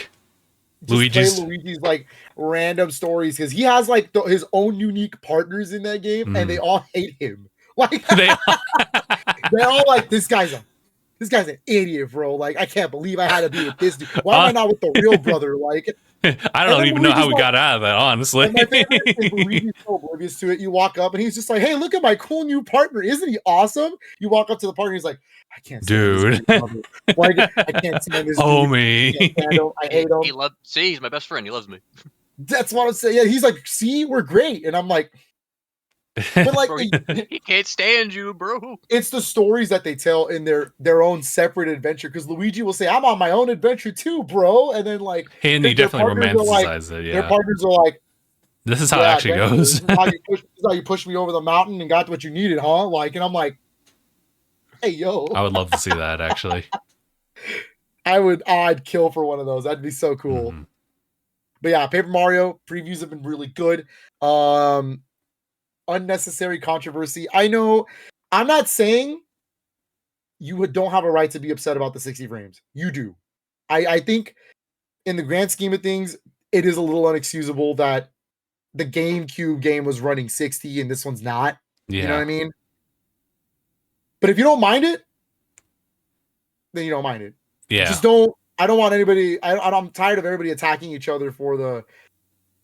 just Luigi's- play Luigi's like random stories because he has like his own unique partners in that game, and they all hate him. Like They they're all like, this guy's an idiot, bro. Like, I can't believe I had to be with this dude. Why am I not with the real brother? Like, I don't then even know how we Luigi's got out of that, honestly. and my favorite is Luigi's so oblivious to it. You walk up and he's just like, hey, look at my cool new partner. Isn't he awesome? You walk up to the partner, he's like, I can't stand this Dude. brother. Like, I can't stand this Oh dude. I me. can't stand him. I hate him. See, he's my best friend. He loves me. That's what I'm saying. Yeah, he's like, see, we're great. And I'm like, but like, Bro, he can't stand you, bro. it's the stories that they tell in their own separate adventure. Because Luigi will say, I'm on my own adventure too, bro. And then like, And their you definitely partners are like- romanticize it, their yeah. partners are like, This is how yeah, it actually definitely. goes. This is how you pushed me over the mountain and got what you needed, huh? Like, and I'm like, hey, yo, I would love to see that actually. I'd kill for one of those. That'd be so cool. Mhm. But yeah, Paper Mario previews have been really good. Unnecessary controversy. I know. I'm not saying you don't have a right to be upset about the 60 frames. You do. I think in the grand scheme of things, it is a little unexcusable that the GameCube game was running 60 and this one's not. Yeah. You know what I mean? But if you don't mind it, then you don't mind it. Yeah. Just don't. I don't want anybody. I'm tired of everybody attacking each other for the,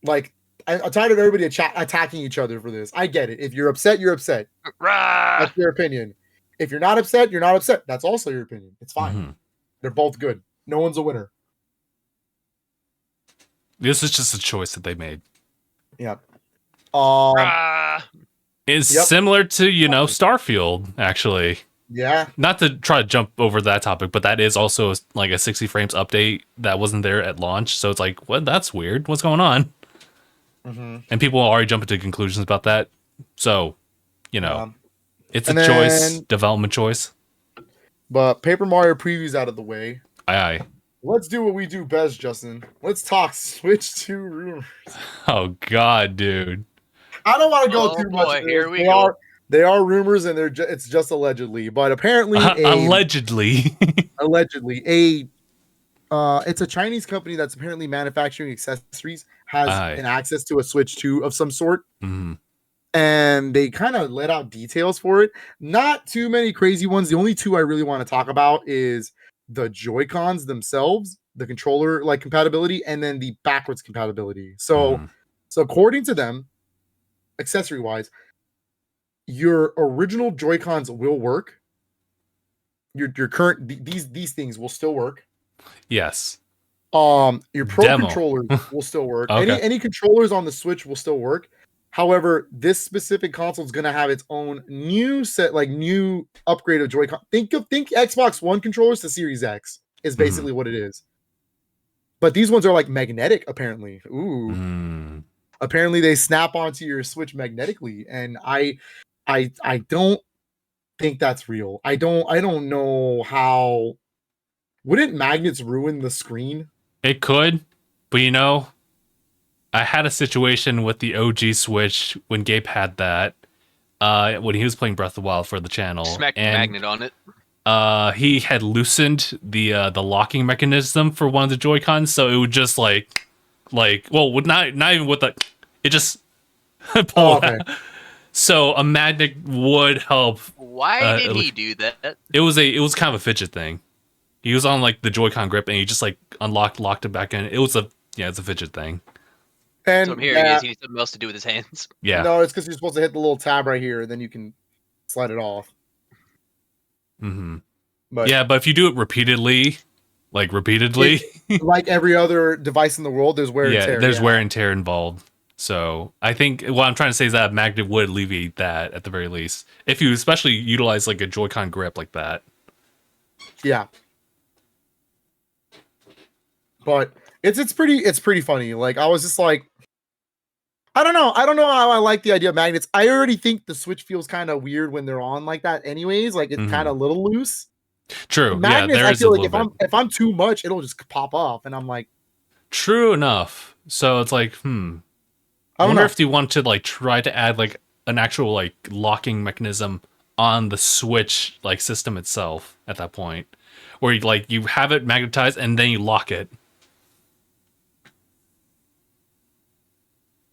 like. I'm tired of everybody attacking each other for this. I get it. If you're upset, you're upset. Rah! That's your opinion. If you're not upset, you're not upset. That's also your opinion. It's fine. Mhm. They're both good. No one's a winner. This is just a choice that they made. Yeah. Rah! It's Yep. similar to, Starfield, actually. Yeah. Not to try to jump over that topic, but that is also like a 60 frames update that wasn't there at launch. So it's like, what? That's weird. What's going on? Mm-hmm. And people already jumping to conclusions about that. So, it's a And choice, then- development choice. But Paper Mario previews out of the way. Aye. Let's do what we do best, Justin. Let's talk Switch 2 rumors. Oh God, dude. I don't want to go Oh, too much. boy, into here this. we They go. are rumors, and it's just allegedly. But apparently, Allegedly. allegedly, it's a Chinese company that's apparently manufacturing accessories, has Aye. an access to a Switch 2 of some sort, Mhm. and they kind of let out details for it. Not too many crazy ones. The only two I really want to talk about is the Joy-Cons themselves, the controller like compatibility, and then the backwards compatibility. So, Mhm. so according to them, accessory wise, your original Joy-Cons will work. Your current these things will still work. Yes. Your pro Demo. controllers will still work. Okay. Any controllers on the Switch will still work. However, this specific console is going to have its own new set, like new upgrade of Joy-Con. Think Xbox One controllers to Series X is basically what it is. But these ones are like magnetic, apparently. Ooh. Mm. Apparently they snap onto your Switch magnetically, and I don't think that's real. I don't know how. Wouldn't magnets ruin the screen? It could, but I had a situation with the OG Switch when Gabe had that. When he was playing Breath of the Wild for the channel, Smack the and magnet on it. he had loosened the locking mechanism for one of the Joy-Cons, so it would just like would not even with the it just pull Oh, okay. out. So a magnet would help. Why did he do that? It was kind of a fidget thing. He was on like the Joy-Con grip and he just like locked it back in. It's a fidget thing. And So I'm hearing is he needs something else to do with his hands. Yeah. no, it's because you're supposed to hit the little tab right here, and then you can slide it off. Mm-hmm. But Yeah, but if you do it repeatedly, Like repeatedly. Like every other device in the world, there's wear and Yeah, tear. there's wear and tear involved. So I think what I'm trying to say is that a magnet would alleviate that at the very least, if you especially utilize like a Joy-Con grip like that. Yeah. But it's pretty funny. Like I was just like, I don't know how I like the idea of magnets. I already think the Switch feels kind of weird when they're on like that anyways. Like it's kind of a little loose. True. Magnets, there I is feel a like little bit. if I'm too much, it'll just pop off, and I'm like, True enough. So it's like, I wonder know. if you want to like try to add like an actual like locking mechanism on the Switch like system itself at that point, where you have it magnetized and then you lock it.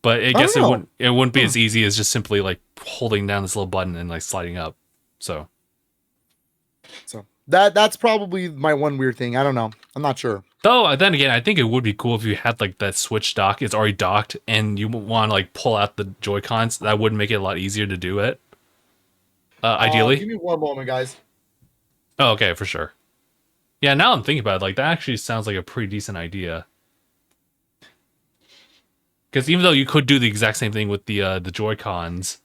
But I guess it wouldn't be as easy as just simply like holding down this little button and like sliding up. So that's probably my one weird thing. I don't know. I'm not sure. Though then again, I think it would be cool if you had like that Switch dock. It's already docked, and you want to like pull out the Joy-Cons. That would make it a lot easier to do it. Ideally. Give me one moment, guys. Oh, okay, for sure. Yeah, now I'm thinking about it, like that actually sounds like a pretty decent idea. Because even though you could do the exact same thing with the Joy-Cons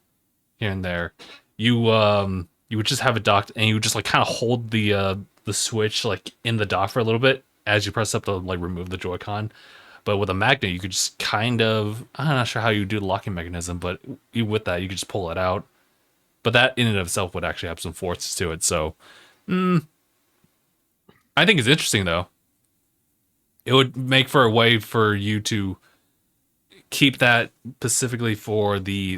here and there, you would just have it docked, and you would just like kind of hold the Switch like in the dock for a little bit as you press up to like remove the Joy-Con. But with a magnet, you could just kind of, I'm not sure how you do the locking mechanism, but with that, you could just pull it out. But that in and of itself would actually have some force to it. So, I think it's interesting though. It would make for a way for you to keep that specifically for the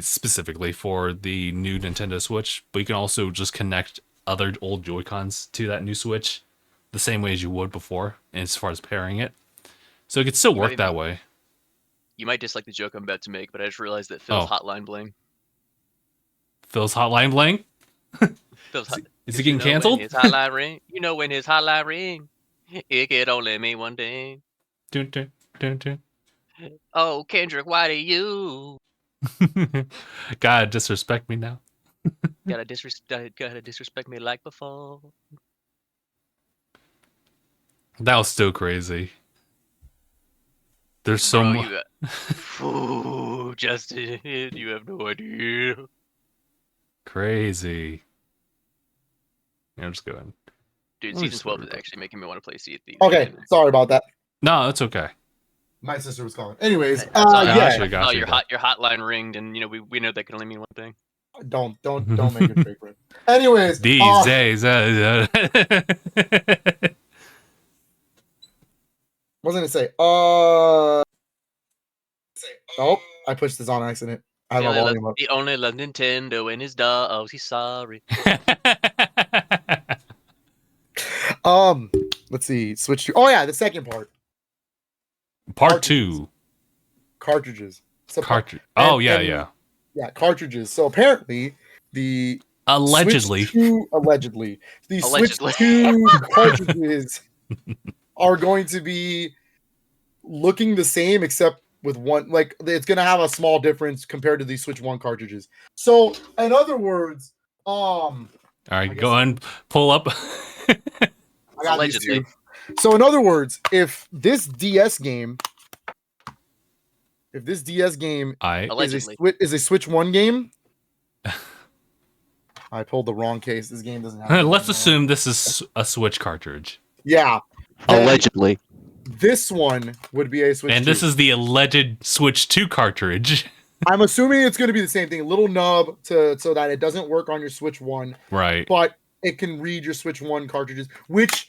new Nintendo Switch, but you can also just connect other old Joy-Cons to that new Switch the same way as you would before, as far as pairing it. So it could still work that way. You might dislike the joke I'm about to make, but I just realized that Phil's hotline bling. Phil's hotline bling? Is he getting canceled? His hotline ring. You know when his hotline ring, it could only mean one thing. Dun, dun, dun, dun. Oh, Kendrick, why do you? Gotta disrespect me now. Gotta disrespect me like before. That was still crazy. There's so much. Ooh, Justin, you have no idea. Crazy. Yeah, I'm just going. Dude, season 12 is actually making me want to play Sea of Thieves. Okay, sorry about that. No, that's okay. My sister was calling. Anyways, Gotcha. Your hotline ringed, and you know we know that can only mean one thing. Don't make it fake. Anyways, these days. What was I gonna say? Oh, I pushed this on accident. I have my volume up. He only loves Nintendo and his dogs. He's sorry. Let's see. Switch to. Oh yeah, the second part. Part 2. Cartridges. So yeah. Yeah, cartridges. So apparently the allegedly the Switch 2 cartridges are going to be looking the same, except with one, like it's going to have a small difference compared to the Switch 1 cartridges. So in other words, all right, go and pull up. I got these two. So in other words, if this DS game is a Switch 1 game, I pulled the wrong case. This game doesn't have. Let's assume this is a Switch cartridge. Yeah. Allegedly. This one would be a Switch 2. And this is the alleged Switch 2 cartridge. I'm assuming it's going to be the same thing. A little nub so that it doesn't work on your Switch 1. Right. But it can read your Switch 1 cartridges, which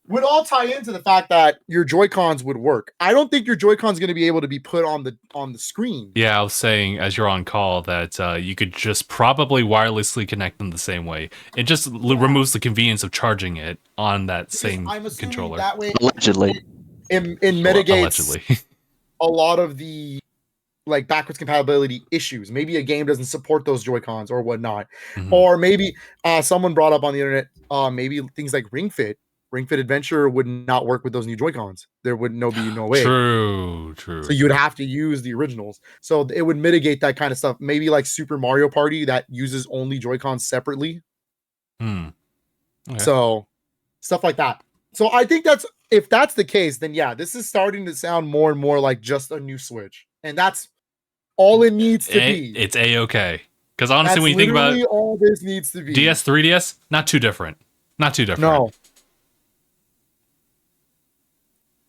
would all tie into the fact that your Joy-Cons would work. I don't think your Joy-Cons going to be able to be put on the screen. Yeah, I was saying as you're on call that you could just probably wirelessly connect them the same way. It just removes the convenience of charging it on that same controller. That way, allegedly, it mitigates allegedly a lot of the like backwards compatibility issues. Maybe a game doesn't support those Joy-Cons or whatnot, or maybe someone brought up on the internet maybe things like Ring Fit Adventure would not work with those new Joy-Cons. There would be no way. True. So you'd have to use the originals. So it would mitigate that kind of stuff. Maybe like Super Mario Party that uses only Joy-Cons separately. Okay. So stuff like that. So I think if that's the case, then yeah, this is starting to sound more and more like just a new Switch, and that's all it needs to be. It's a-okay. Because honestly, That's when you think about it, all this needs to be. DS, 3DS, not too different. Not too different. No.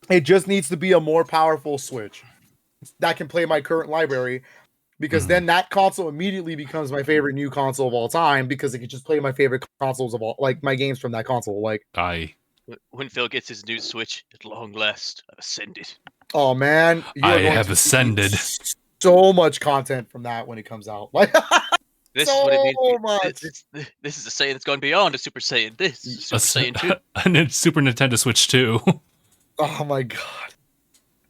It just needs to be a more powerful Switch that can play my current library, because then that console immediately becomes my favorite new console of all time, because it can just play my favorite consoles of all, like my games from that console. Like, when Phil gets his new Switch, at long last, I've ascended. Oh man, I have ascended. So much content from that when it comes out. Like, this so is what it means. much. This is a Saiyan that's gone beyond a Super Saiyan. This is Super Saiyan 2. And Super Nintendo Switch 2. Oh my god.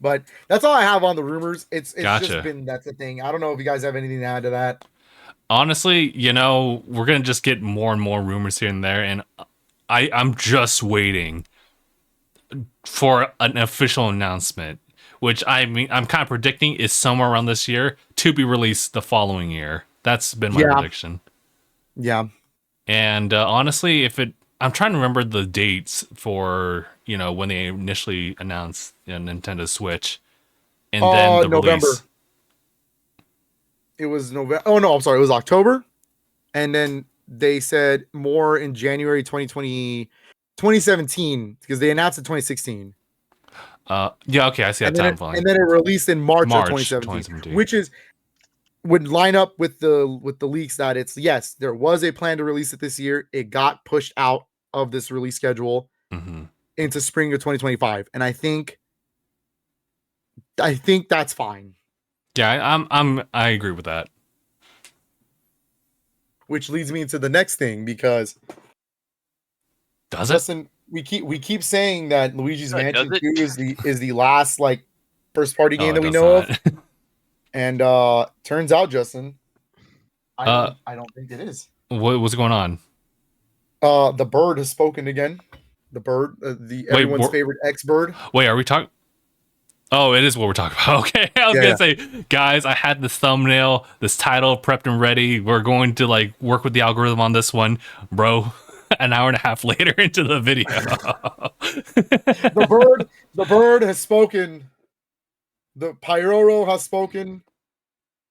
But that's all I have on the rumors. It's Gotcha. Just been, that's the thing. I don't know if you guys have anything to add to that. Honestly, we're gonna just get more and more rumors here and there, and I'm just waiting for an official announcement, which I'm kind of predicting is somewhere around this year to be released the following year. That's been my prediction. Yeah. And honestly, I'm trying to remember the dates for when they initially announced Nintendo Switch, and then the November. release. It was November. Oh no, I'm sorry. It was October, and then they said more in January 2017, because they announced in 2016. Yeah, okay, I see that timeline. And then it released in March of 2017, which would line up with the leaks that yes, there was a plan to release it this year. It got pushed out of this release schedule into spring of 2025, and I think that's fine. Yeah, I agree with that. Which leads me into the next thing, because listen, we keep saying that Luigi's Mansion 2 is the last like first party game that we know of. And turns out, Justin, I don't think it is. What's going on? The bird has spoken again. The bird, everyone's favorite X-bird. Wait, are we talking? Oh, it is what we're talking about. Okay, I was gonna say, guys, I had this thumbnail, this title prepped and ready. We're going to work with the algorithm on this one, bro. An hour and a half later into the video, the bird has spoken. The Pyoro has spoken,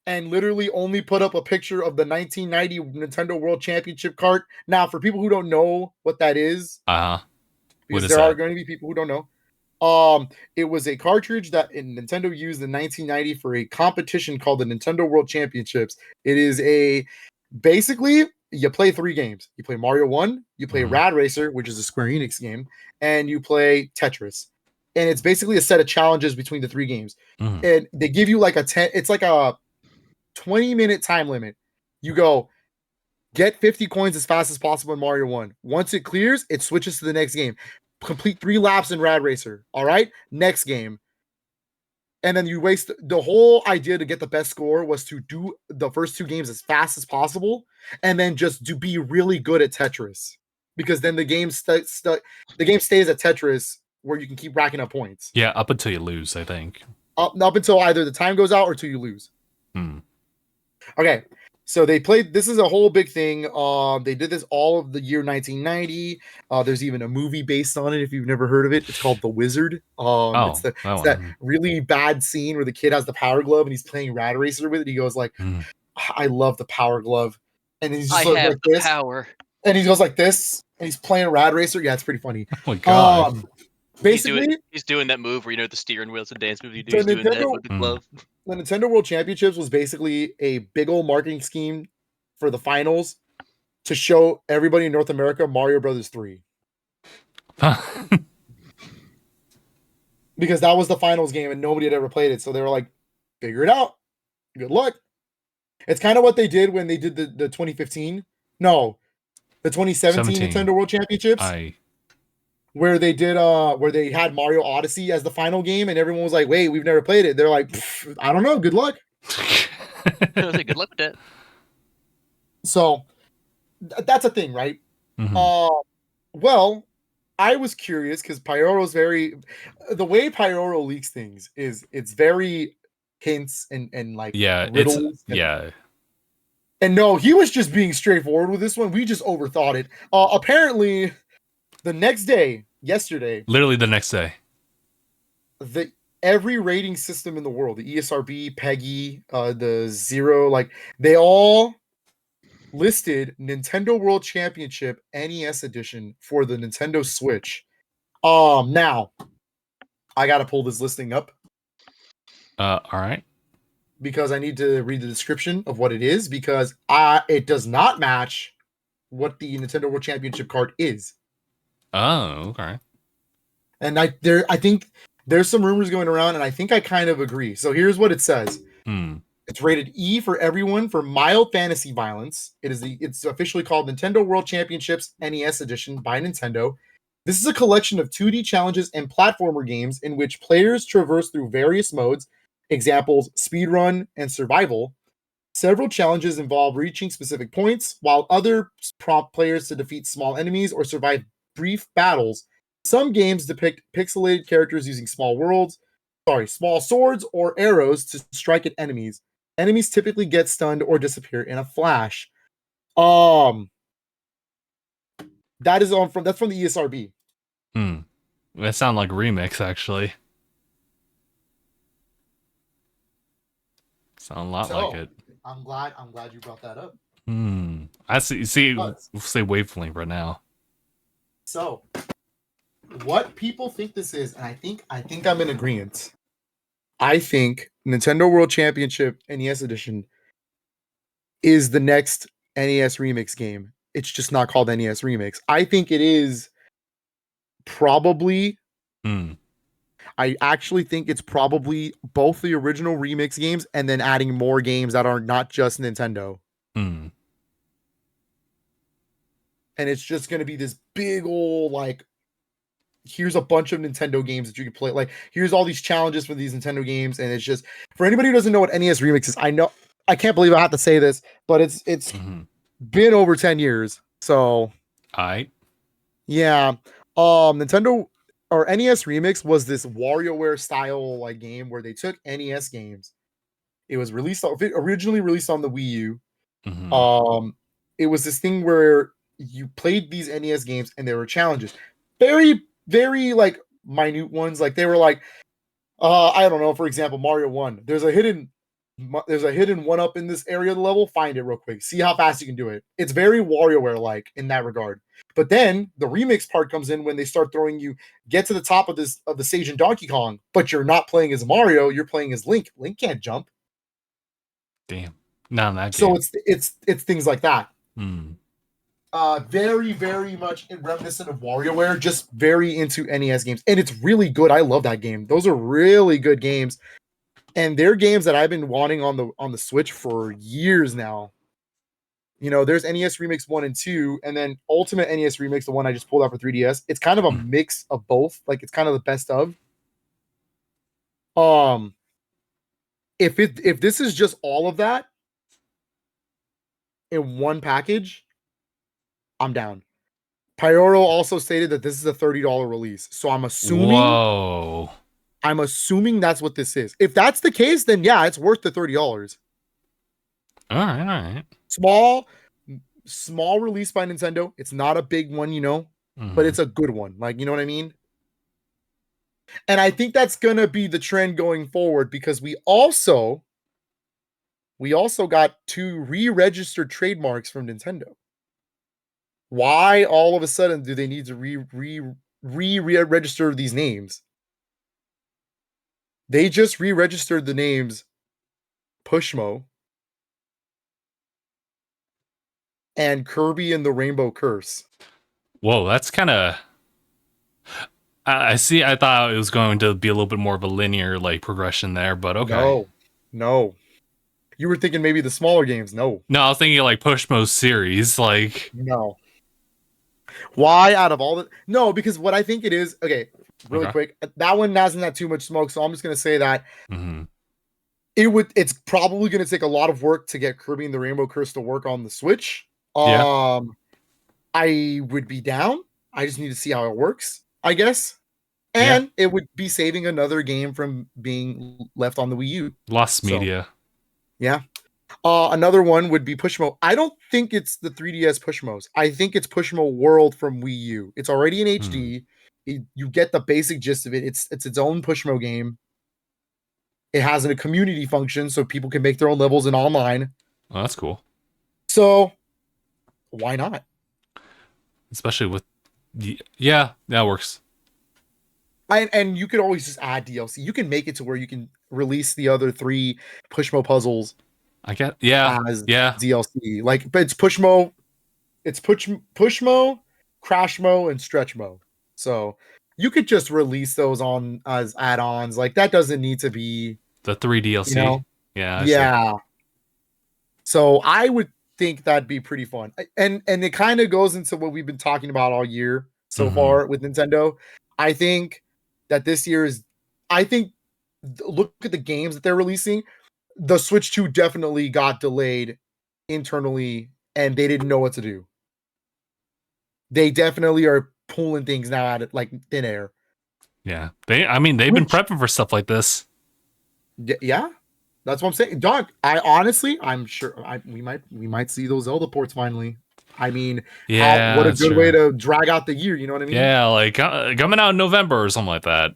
and literally only put up a picture of the 1990 Nintendo World Championship cart. Now, for people who don't know what that is, because there are going to be people who don't know. It was a cartridge that Nintendo used in 1990 for a competition called the Nintendo World Championships. It is basically you play 3 games. You play Mario 1, you play Rad Racer, which is a Square Enix game, and you play Tetris. And it's basically a set of challenges between the 3 games. And they give you it's like a 20-minute time limit. You go get 50 coins as fast as possible in Mario 1. Once it clears, it switches to the next game. Complete 3 laps in Rad Racer. All right, next game. And then you waste the whole idea to get the best score was to do the first 2 games as fast as possible, and then just to be really good at Tetris, because then the game stays at Tetris, where you can keep racking up points. Yeah, up until you lose, I think. Up until either the time goes out or till you lose. Okay, so they played. This is a whole big thing. They did this all of the year 1990. There's even a movie based on it. If you've never heard of it, it's called The Wizard. It's that really bad scene where the kid has the power glove and he's playing Rad Racer with it. He goes like, "I love the power glove," and he's just like this. Power. And he goes like this, and he's playing Rad Racer. Yeah, it's pretty funny. Oh my god. Basically, he's doing that move where the steering wheel's a dance move. He's doing that with the glove. The Nintendo World Championships was basically a big old marketing scheme for the finals to show everybody in North America Mario Brothers 3. Because that was the finals game and nobody had ever played it. So they were like, figure it out. Good luck. It's kind of what they did when they did the 2015. No, the 2017 Nintendo World Championships. Where they did where they had Mario Odyssey as the final game, and everyone was like, wait, we've never played it. They're like, I don't know, good luck. I was like, good luck with that. So that's a thing, right? Well, I was curious because Pyoro's the way Pyoro leaks things is it's very hints and like riddles. And no, he was just being straightforward with this one. We just overthought it. Apparently the next day, yesterday, Literally the next day. every rating system in the world, the ESRB, PEGI, the Zero, like they all listed Nintendo World Championship NES edition for the Nintendo Switch. Now I gotta pull this listing up All right. because I need to read the description of what it is because it does not match what the Nintendo World Championship card is. Oh, okay. And I think there's some rumors going around, and I think I kind of agree. So here's what it says. It's rated E for everyone for mild fantasy violence. It's officially called Nintendo World Championships NES Edition by Nintendo. This is a collection of 2D challenges and platformer games in which players traverse through various modes, examples speedrun and survival. Several challenges involve reaching specific points, while others prompt players to defeat small enemies or survive brief battles. Some games depict pixelated characters using small swords or arrows to strike at enemies. Enemies typically get stunned or disappear in a flash. That's from the ESRB. That sounds like a remix, actually. Sound a lot like it. I'm glad you brought that up. I see we'll say wavelength right now. So, what people think this is, and I think I'm in agreement. I think Nintendo World Championship NES Edition is the next NES Remix game. It's just not called NES Remix. I think it is probably. I actually think it's probably both the original remix games and then adding more games that are not just Nintendo. And it's just going to be this big old, like, here's a bunch of Nintendo games that you can play. Like, here's all these challenges for these Nintendo games. And it's just, for anybody who doesn't know what NES Remix is, I can't believe I have to say this, but it's been over 10 years. So, yeah. Nintendo or NES Remix was this WarioWare style like game where they took NES games. It was originally released on the Wii U. It was this thing where you played these NES games and there were challenges. Very, very like minute ones. Like they were like, I don't know, for example, Mario 1. There's a hidden one up in this area of the level. Find it real quick. See how fast you can do it. It's very WarioWare like in that regard. But then the remix part comes in when they start throwing you get to the top of the stage in Donkey Kong, but you're not playing as Mario, you're playing as Link. Link can't jump. Damn. Not in that game. So it's things like that. Very, very much reminiscent of WarioWare, just very into NES games. And it's really good. I love that game. Those are really good games. And they're games that I've been wanting on the Switch for years now. You know, there's NES Remix 1 and 2, and then Ultimate NES Remix, the one I just pulled out for 3DS. It's kind of a mix of both. Like, it's kind of the best of. If this is just all of that in one package, I'm down. Pyoro also stated that this is a $30 release. So I'm assuming... Whoa. I'm assuming that's what this is. If that's the case, then yeah, it's worth the $30. All right. Small release by Nintendo. It's not a big one, you know, but it's a good one. Like, you know what I mean? And I think that's going to be the trend going forward because we also got 2 re-registered trademarks from Nintendo. Why all of a sudden do they need to re-register these names? They just re-registered the names Pushmo and Kirby and the Rainbow Curse. Whoa, that's kind of... I see. I thought it was going to be a little bit more of a linear like progression there, but okay. No. You were thinking maybe the smaller games. No, I was thinking like Pushmo's series. Like, no. Why out of all the... No, because what I think it is... Okay, really quick. That one hasn't had too much smoke, so I'm just going to say that it's probably going to take a lot of work to get Kirby and the Rainbow Curse to work on the Switch. I would be down. I just need to see how it works, I guess. And it would be saving another game from being left on the Wii U. Lost media. Yeah. Another one would be Pushmo. I don't think it's the 3DS Pushmos. I think it's Pushmo World from Wii U. It's already in HD. you get the basic gist of it. It's its own Pushmo game. It has a community function, so people can make their own levels in online. Oh, that's cool. So why not? Especially with yeah, that works. And you could always just add DLC. You can make it to where you can release the other 3 Pushmo puzzles I get as yeah. DLC. Like, but it's Pushmo, Pushmo, Crashmo, and Stretchmo. So you could just release those on as add-ons. Like, that doesn't need to be The 3 DLC. You know? Yeah. I see. yeah. So I would think that'd be pretty fun. And it kind of goes into what we've been talking about all year so Mhm. far with Nintendo. I think that this year is look at the games that they're releasing. The Switch 2 definitely got delayed internally and they didn't know what to do. They definitely are pulling things now out of like thin air. Yeah. They've been prepping for stuff like this. Yeah. That's what I'm saying. Dog, I'm sure we might see those Zelda ports finally. I mean, Yeah. what a that's good true. way to drag out the year, you know what I mean? Yeah, like coming out in November or something like that.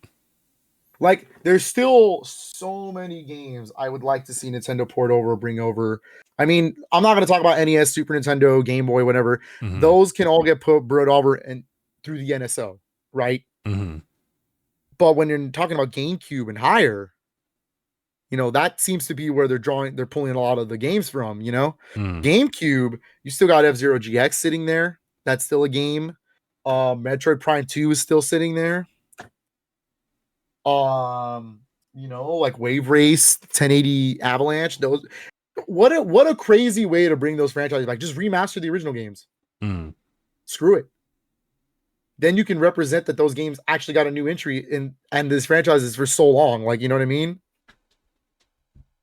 Like, there's still so many games I would like to see Nintendo port over, bring over. I mean, I'm not going to talk about NES, Super Nintendo, Game Boy, whatever. Mhm. Those can all get brought over and through the NSO, right? Mhm. But when you're talking about GameCube and higher, that seems to be where they're pulling a lot of the games from, Mm. GameCube, you still got F-Zero GX sitting there. That's still a game. Metroid Prime 2 is still sitting there. Like Wave Race, 1080 Avalanche. Those, what a crazy way to bring those franchises back. Just remaster the original games. Mm. Screw it. Then you can represent that those games actually got a new entry and this franchise is for so long. Like, you know what I mean?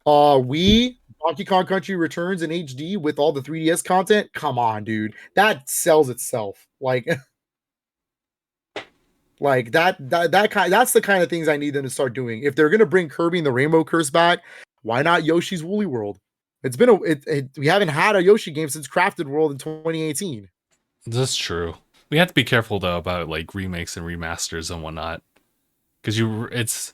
Donkey Kong Country Returns in HD with all the 3DS content. Come on, dude. That sells itself. Like that's the kind of things I need them to start doing. If they're gonna bring Kirby and the Rainbow Curse back, why not Yoshi's Woolly World? It's been we haven't had a Yoshi game since Crafted World in 2018. That's true. We have to be careful though about like remakes and remasters and whatnot, because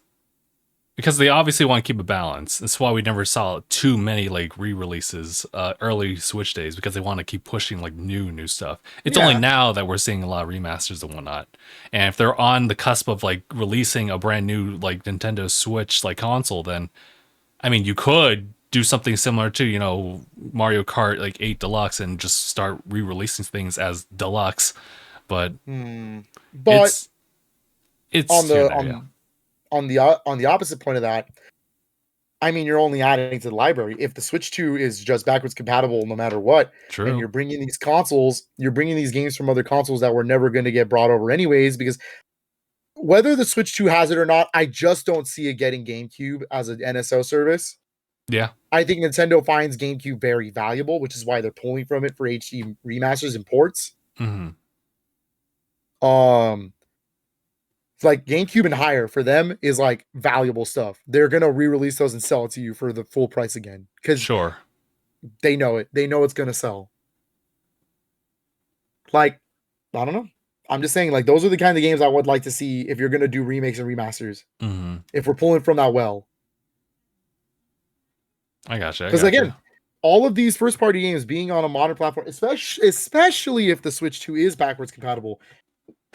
they obviously want to keep a balance. That's why we never saw too many like re-releases early Switch days, because they want to keep pushing like new stuff. It's only now that we're seeing a lot of remasters and whatnot. And if they're on the cusp of like releasing a brand new like Nintendo Switch like console, then you could do something similar to Mario Kart like 8 Deluxe and just start re-releasing things as Deluxe. But But it's on the opposite point of that, you're only adding to the library. If the Switch 2 is just backwards compatible no matter what, True. And you're bringing these games from other consoles that were never going to get brought over anyways, because whether the Switch 2 has it or not, I just don't see it getting GameCube as an NSO service. Yeah. I think Nintendo finds GameCube very valuable, which is why they're pulling from it for HD remasters and ports. Mm-hmm. Like GameCube and higher for them is like valuable stuff. They're gonna re-release those and sell it to you for the full price again, because they know it. They know it's gonna sell. Like, I don't know. I'm just saying, like, those are the kind of games I would like to see if you're gonna do remakes and remasters. Mm-hmm. If we're pulling from that well, I gotcha. Because again, all of these first-party games being on a modern platform, especially if the Switch 2 is backwards compatible,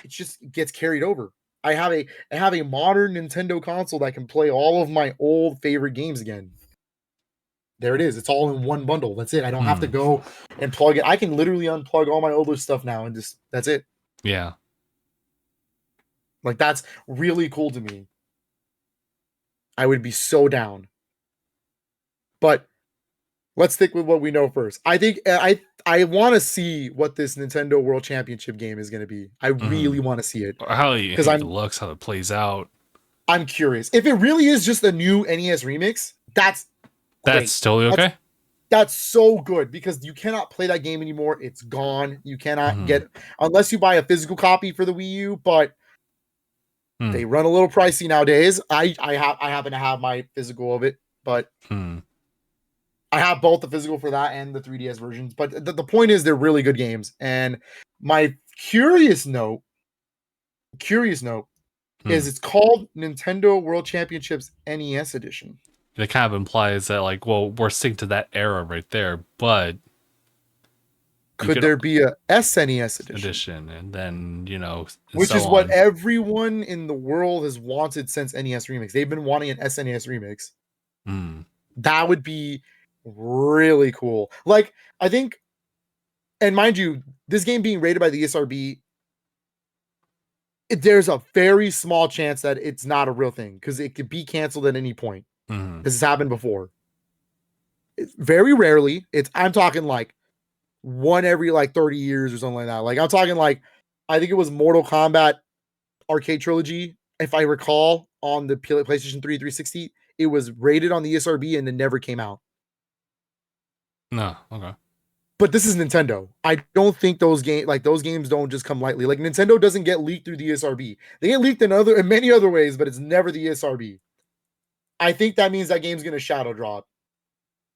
it just gets carried over. I have a modern Nintendo console that can play all of my old favorite games again. There it is. It's all in one bundle. That's it. I don't have to go and plug it. I can literally unplug all my older stuff now and just that's it. Yeah. Like, that's really cool to me. I would be so down. But let's stick with what we know first. I think I want to see what this Nintendo World Championship game is going to be. I really want to see it. How it looks, how it plays out. I'm curious. If it really is just a new NES remix, that's totally okay. That's so good, because you cannot play that game anymore. It's gone. You cannot get, unless you buy a physical copy for the Wii U, but they run a little pricey nowadays. I happen to have my physical of it, but I have both the physical for that and the 3DS versions. But the point is, they're really good games. And my curious note curious note is it's called Nintendo World Championships NES Edition. That kind of implies that, like, well, we're sticking to that era right there, but could there be a SNES edition, and then, you know, which is what everyone in the world has wanted since NES Remix. They've been wanting an SNES Remix. That would be really cool. Like, I think, and mind you, this game being rated by the ESRB, there's a very small chance that it's not a real thing because it could be canceled at any point. This has happened before. It's very rarely. I'm talking like one every like 30 years or something like that. Like, I'm talking like, I think it was Mortal Kombat Arcade Trilogy, if I recall, on the PlayStation 3 360. It was rated on the ESRB and it never came out. No, okay. But this is Nintendo. I don't think those games don't just come lightly. Like, Nintendo doesn't get leaked through the ESRB. They get leaked in many other ways, but it's never the ESRB. I think that means that game's going to shadow drop.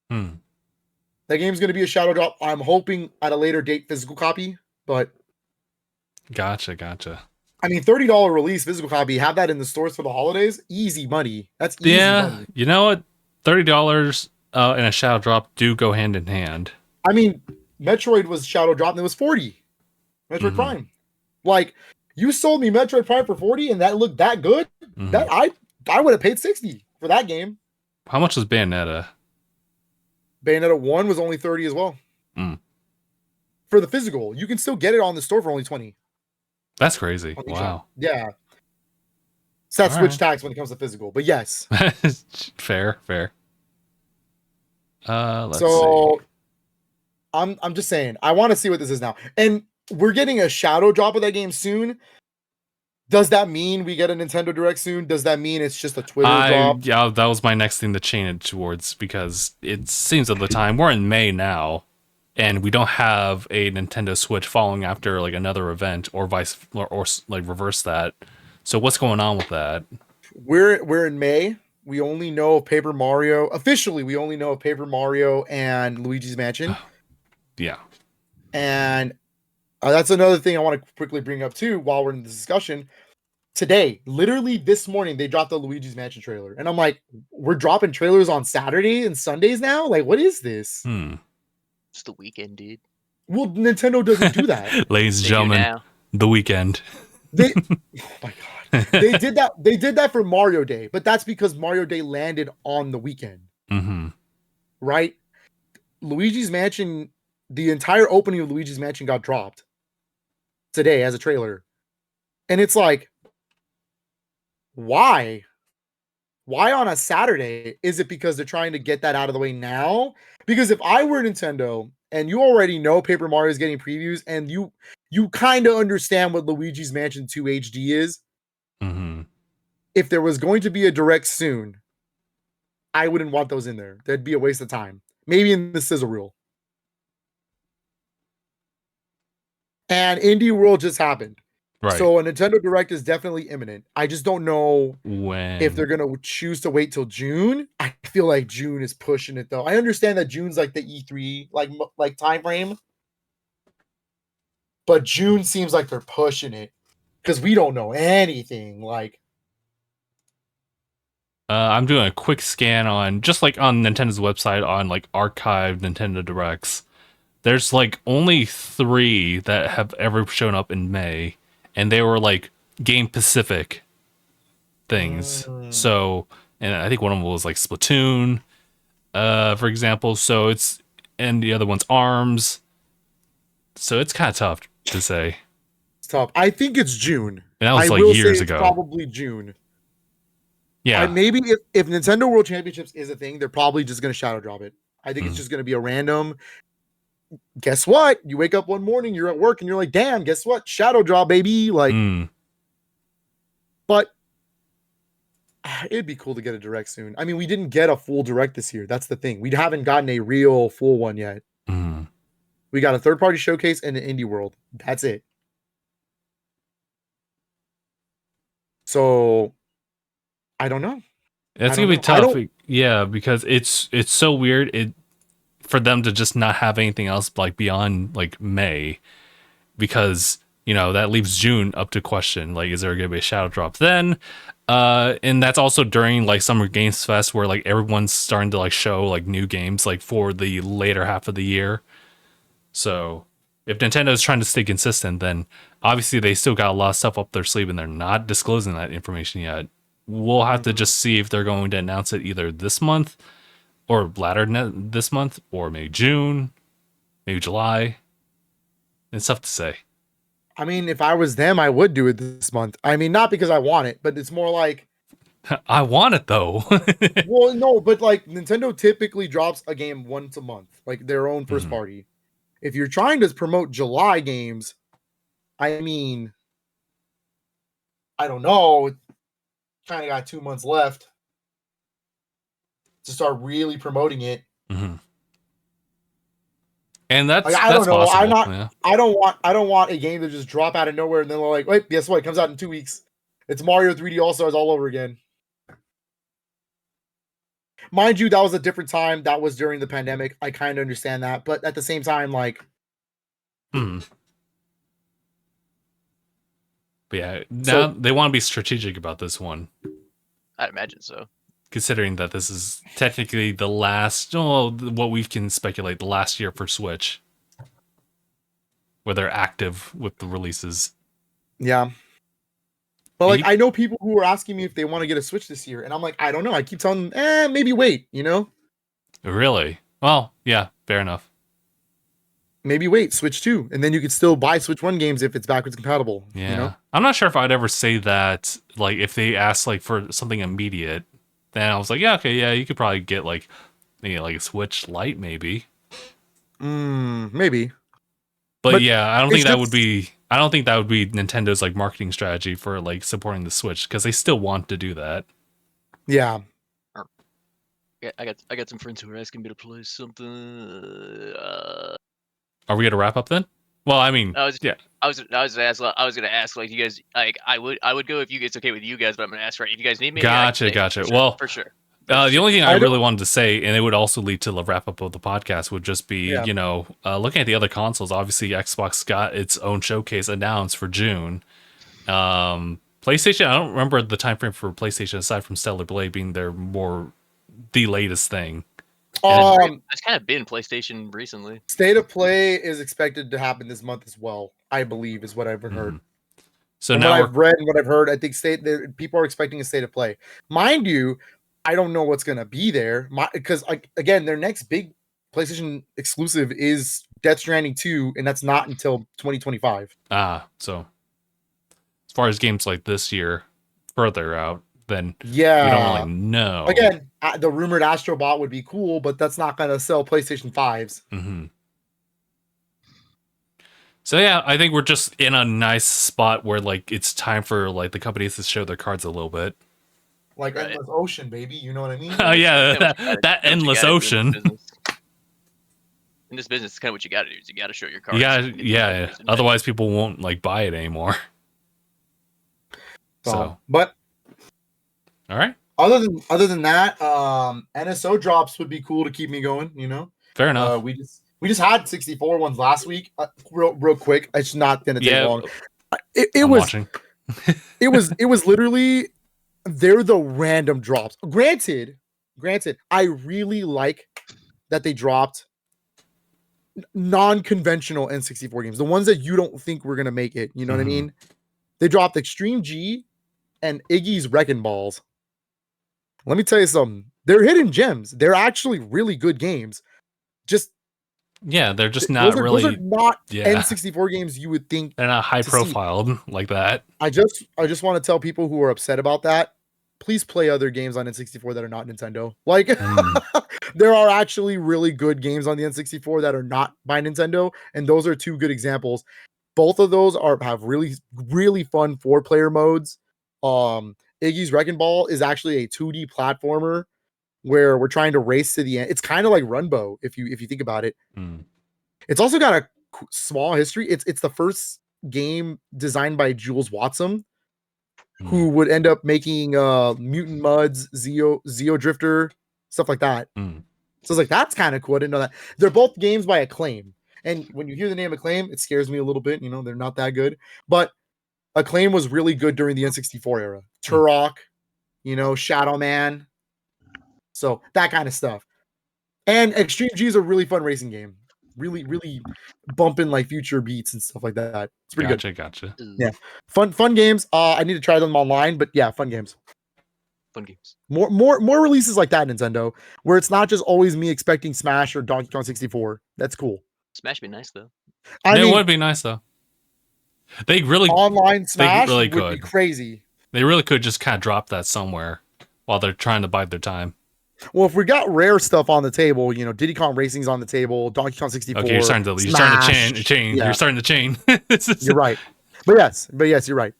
That game's going to be a shadow drop. I'm hoping at a later date physical copy, but Gotcha. I mean, $30 release physical copy, have that in the stores for the holidays, easy money. That's easy money. You know what? $30 and a shadow drop do go hand in hand. I mean, Metroid was shadow drop and it was 40. Metroid Prime. Like, you sold me Metroid Prime for 40 and that looked that good. That I would have paid 60 for that game. How much was Bayonetta? Bayonetta 1 was only 30 as well. For the physical, you can still get it on the store for only 20. That's crazy. Wow. Yeah. Set Switch tax when it comes to physical, but yes. Fair. Let's see. I'm just saying, I want to see what this is now. And we're getting a shadow drop of that game soon. Does that mean we get a Nintendo Direct soon? Does that mean it's just a Twitter drop? Yeah, that was my next thing to chain it towards, because it seems at the time, we're in May now, and we don't have a Nintendo Switch following after like another event or like reverse that. So what's going on with that? We're in May. We only know of Paper Mario. Officially, we only know of Paper Mario and Luigi's Mansion. Yeah. And that's another thing I want to quickly bring up too while we're in this discussion. Today, literally this morning, they dropped the Luigi's Mansion trailer. And I'm like, we're dropping trailers on Saturday and Sundays now? Like, what is this? It's the weekend, dude. Well, Nintendo doesn't do that. Ladies and gentlemen, the weekend. Oh my God. They did that for Mario Day, but that's because Mario Day landed on the weekend. Right? Luigi's Mansion, the entire opening of Luigi's Mansion got dropped today as a trailer. And it's like, why? Why on a Saturday? Is it because they're trying to get that out of the way now? Because if I were Nintendo and you already know Paper Mario is getting previews and you kind of understand what Luigi's Mansion 2 HD is, if there was going to be a direct soon, I wouldn't want those in there. That'd be a waste of time. Maybe in the sizzle reel. And Indie World just happened. Right. So a Nintendo Direct is definitely imminent. I just don't know when, if they're going to choose to wait till June. I feel like June is pushing it though. I understand that June's like the E3 like time frame. But June seems like they're pushing it because we don't know anything. Like, I'm doing a quick scan on just like on Nintendo's website on like archived Nintendo Directs. There's like only 3 that have ever shown up in May, and they were like game Pacific things. So, and I think one of them was like Splatoon, for example. So and the other one's ARMS. So it's kind of tough to say. It's tough. I think it's June. And that was like years ago. Probably June. Yeah. Maybe if Nintendo World Championships is a thing, they're probably just going to shadow drop it. I think it's just going to be a random. Guess what? You wake up one morning, you're at work, and you're like, damn, guess what? Shadow drop, baby. Like, but it'd be cool to get a direct soon. I mean, we didn't get a full direct this year. That's the thing. We haven't gotten a real full one yet. We got a third-party showcase and an indie world. That's it. So, I don't know. It's gonna be tough. Yeah, because it's so weird. For them to just not have anything else like beyond like May, because that leaves June up to question. Like, is there going to be a shadow drop then? And that's also during like Summer Games Fest, where like everyone's starting to like show like new games like for the later half of the year. So if Nintendo is trying to stay consistent, then obviously they still got a lot of stuff up their sleeve, and they're not disclosing that information yet. We'll have to just see if they're going to announce it either this month or later this month, or maybe June, maybe July. It's tough to say. I mean, if I was them, I would do it this month. I mean, not because I want it, but it's more like I want it though. well, no, but like Nintendo typically drops a game once a month, like their own first party. If you're trying to promote July games, I mean, I don't know. Kind of got 2 months left to start really promoting it. And that's like, I that's don't know. possible. I'm not. Yeah. I don't want a game to just drop out of nowhere and then they're like, wait, guess what? It comes out in 2 weeks. It's Mario 3D All Stars all over again. Mind you, that was a different time. That was during the pandemic. I kind of understand that, but at the same time, like, But yeah, now they want to be strategic about this one. I'd imagine so. Considering that this is technically the last, what we can speculate, the last year for Switch, where they're active with the releases. Yeah. But like, I know people who are asking me if they want to get a Switch this year, and I'm like, I don't know. I keep telling them, maybe wait, Really? Well, yeah, fair enough. Maybe wait, Switch 2, and then you could still buy Switch 1 games if it's backwards compatible. Yeah. I'm not sure if I'd ever say that, like, if they asked, like, for something immediate, then I was like, yeah, okay, yeah, you could probably get, like, maybe, like, a Switch Lite, maybe. Maybe. But yeah, I don't think that would be Nintendo's, like, marketing strategy for, like, supporting the Switch, because they still want to do that. Yeah. Yeah, I got some friends who are asking me to play something. Are we gonna wrap up then? Well, I mean, I was yeah. gonna ask like you guys, like I would go if it's okay with you guys, but I'm gonna ask if you guys need me. Gotcha. Well, for sure. The only thing I really wanted to say, and it would also lead to the wrap up of the podcast, would just be, looking at the other consoles. Obviously, Xbox got its own showcase announced for June. PlayStation, I don't remember the time frame for PlayStation aside from Stellar Blade being the latest thing. It's kind of been PlayStation recently. State of Play is expected to happen this month as well, I believe, is what I've heard. So and now what I've read and what I've heard, I think people are expecting a State of Play. Mind you, I don't know what's gonna be there because again, their next big PlayStation exclusive is Death Stranding 2, and that's not until 2025. So as far as games like this year, further out, then we don't really know. Again, the rumored Astro Bot would be cool, but that's not gonna sell PlayStation 5s. So yeah, I think we're just in a nice spot where like it's time for like the companies to show their cards a little bit. Like Endless Ocean, baby. You know what I mean? Oh yeah, that Endless Ocean. In this business, it's kind of what you got to do. Is you got to show your cards. Yeah. Otherwise, people won't like buy it anymore. But all right. Other than that, NSO drops would be cool to keep me going. Fair enough. We just had 64 ones last week. Real quick. It's not gonna take long. It was literally. They're the random drops. Granted, I really like that they dropped non-conventional N64 games. The ones that you don't think were gonna make it. You know what I mean? They dropped Extreme G and Iggy's Wrecking Balls. Let me tell you something. They're hidden gems. They're actually really good games. They're just not really. Those are not N64 games you would think. They're not high profiled like that. I just want to tell people who are upset about that, please play other games on N64 that are not Nintendo. Like, there are actually really good games on the N64 that are not by Nintendo, and those are two good examples. Both of those have really, really fun 4-player modes. Iggy's Wrecking Ball is actually a 2D platformer where we're trying to race to the end. It's kind of like Runbow if you think about it. It's also got a small history. It's the first game designed by Jules Watson, who would end up making Mutant Muds, Zeo Drifter, stuff like that. So it's like, that's kind of cool. I didn't know that. They're both games by Acclaim. And when you hear the name Acclaim, it scares me a little bit. You know, they're not that good. But Acclaim was really good during the N64 era. Turok, you know, Shadow Man. So that kind of stuff. And Extreme G is a really fun racing game. Really, really bumping like future beats and stuff like that. It's pretty good. Gotcha. Yeah. Fun games. I need to try them online, but yeah, fun games. Fun games. More releases like that, Nintendo, where it's not just always me expecting Smash or Donkey Kong 64. That's cool. Smash would be nice though. I It mean, would be nice though. They really online Smash really would be could. crazy. They really could just kind of drop that somewhere while they're trying to bide their time. Well, if we got rare stuff on the table, you know, Diddy Kong Racing's on the table, Donkey Kong 64. Okay, you're starting to chain. Yeah. You're starting to chain. You're right. But yes, you're right.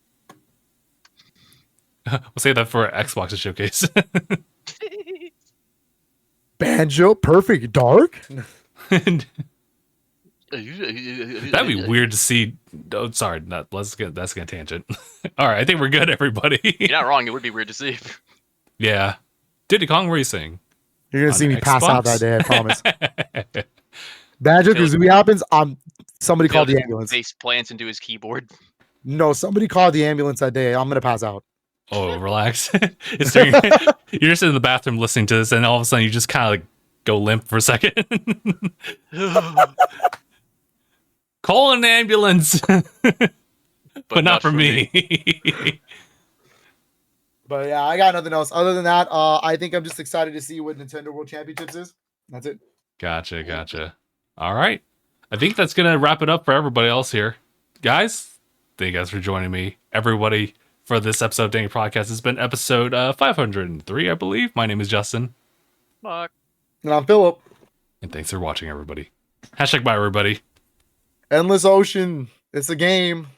We'll save that for Xbox showcase. Banjo, Perfect Dark. That'd be weird to see. Oh, sorry, that's gonna tangent. All right, I think we're good, everybody. You're not wrong. It would be weird to see. Yeah, Diddy Kong Racing. You're gonna On see me pass out Xbox? that day, I promise. Banjo Kazooie happens. Somebody called the ambulance. Face plants into his keyboard. No, somebody called the ambulance that day. I'm gonna pass out. Oh, relax. You're just in the bathroom listening to this, and all of a sudden you just kind of like go limp for a second. Call an ambulance, but not for me. But yeah, I got nothing else. Other than that, I think I'm just excited to see what Nintendo World Championships is. That's it. Gotcha. All right. I think that's going to wrap it up for everybody else here. Guys, thank you guys for joining me. Everybody, for this episode of DangIT Prodcast. It's been episode 503, I believe. My name is Justin. Fuck. And I'm Philip. And thanks for watching, everybody. #bye, everybody. Endless Ocean. It's a game.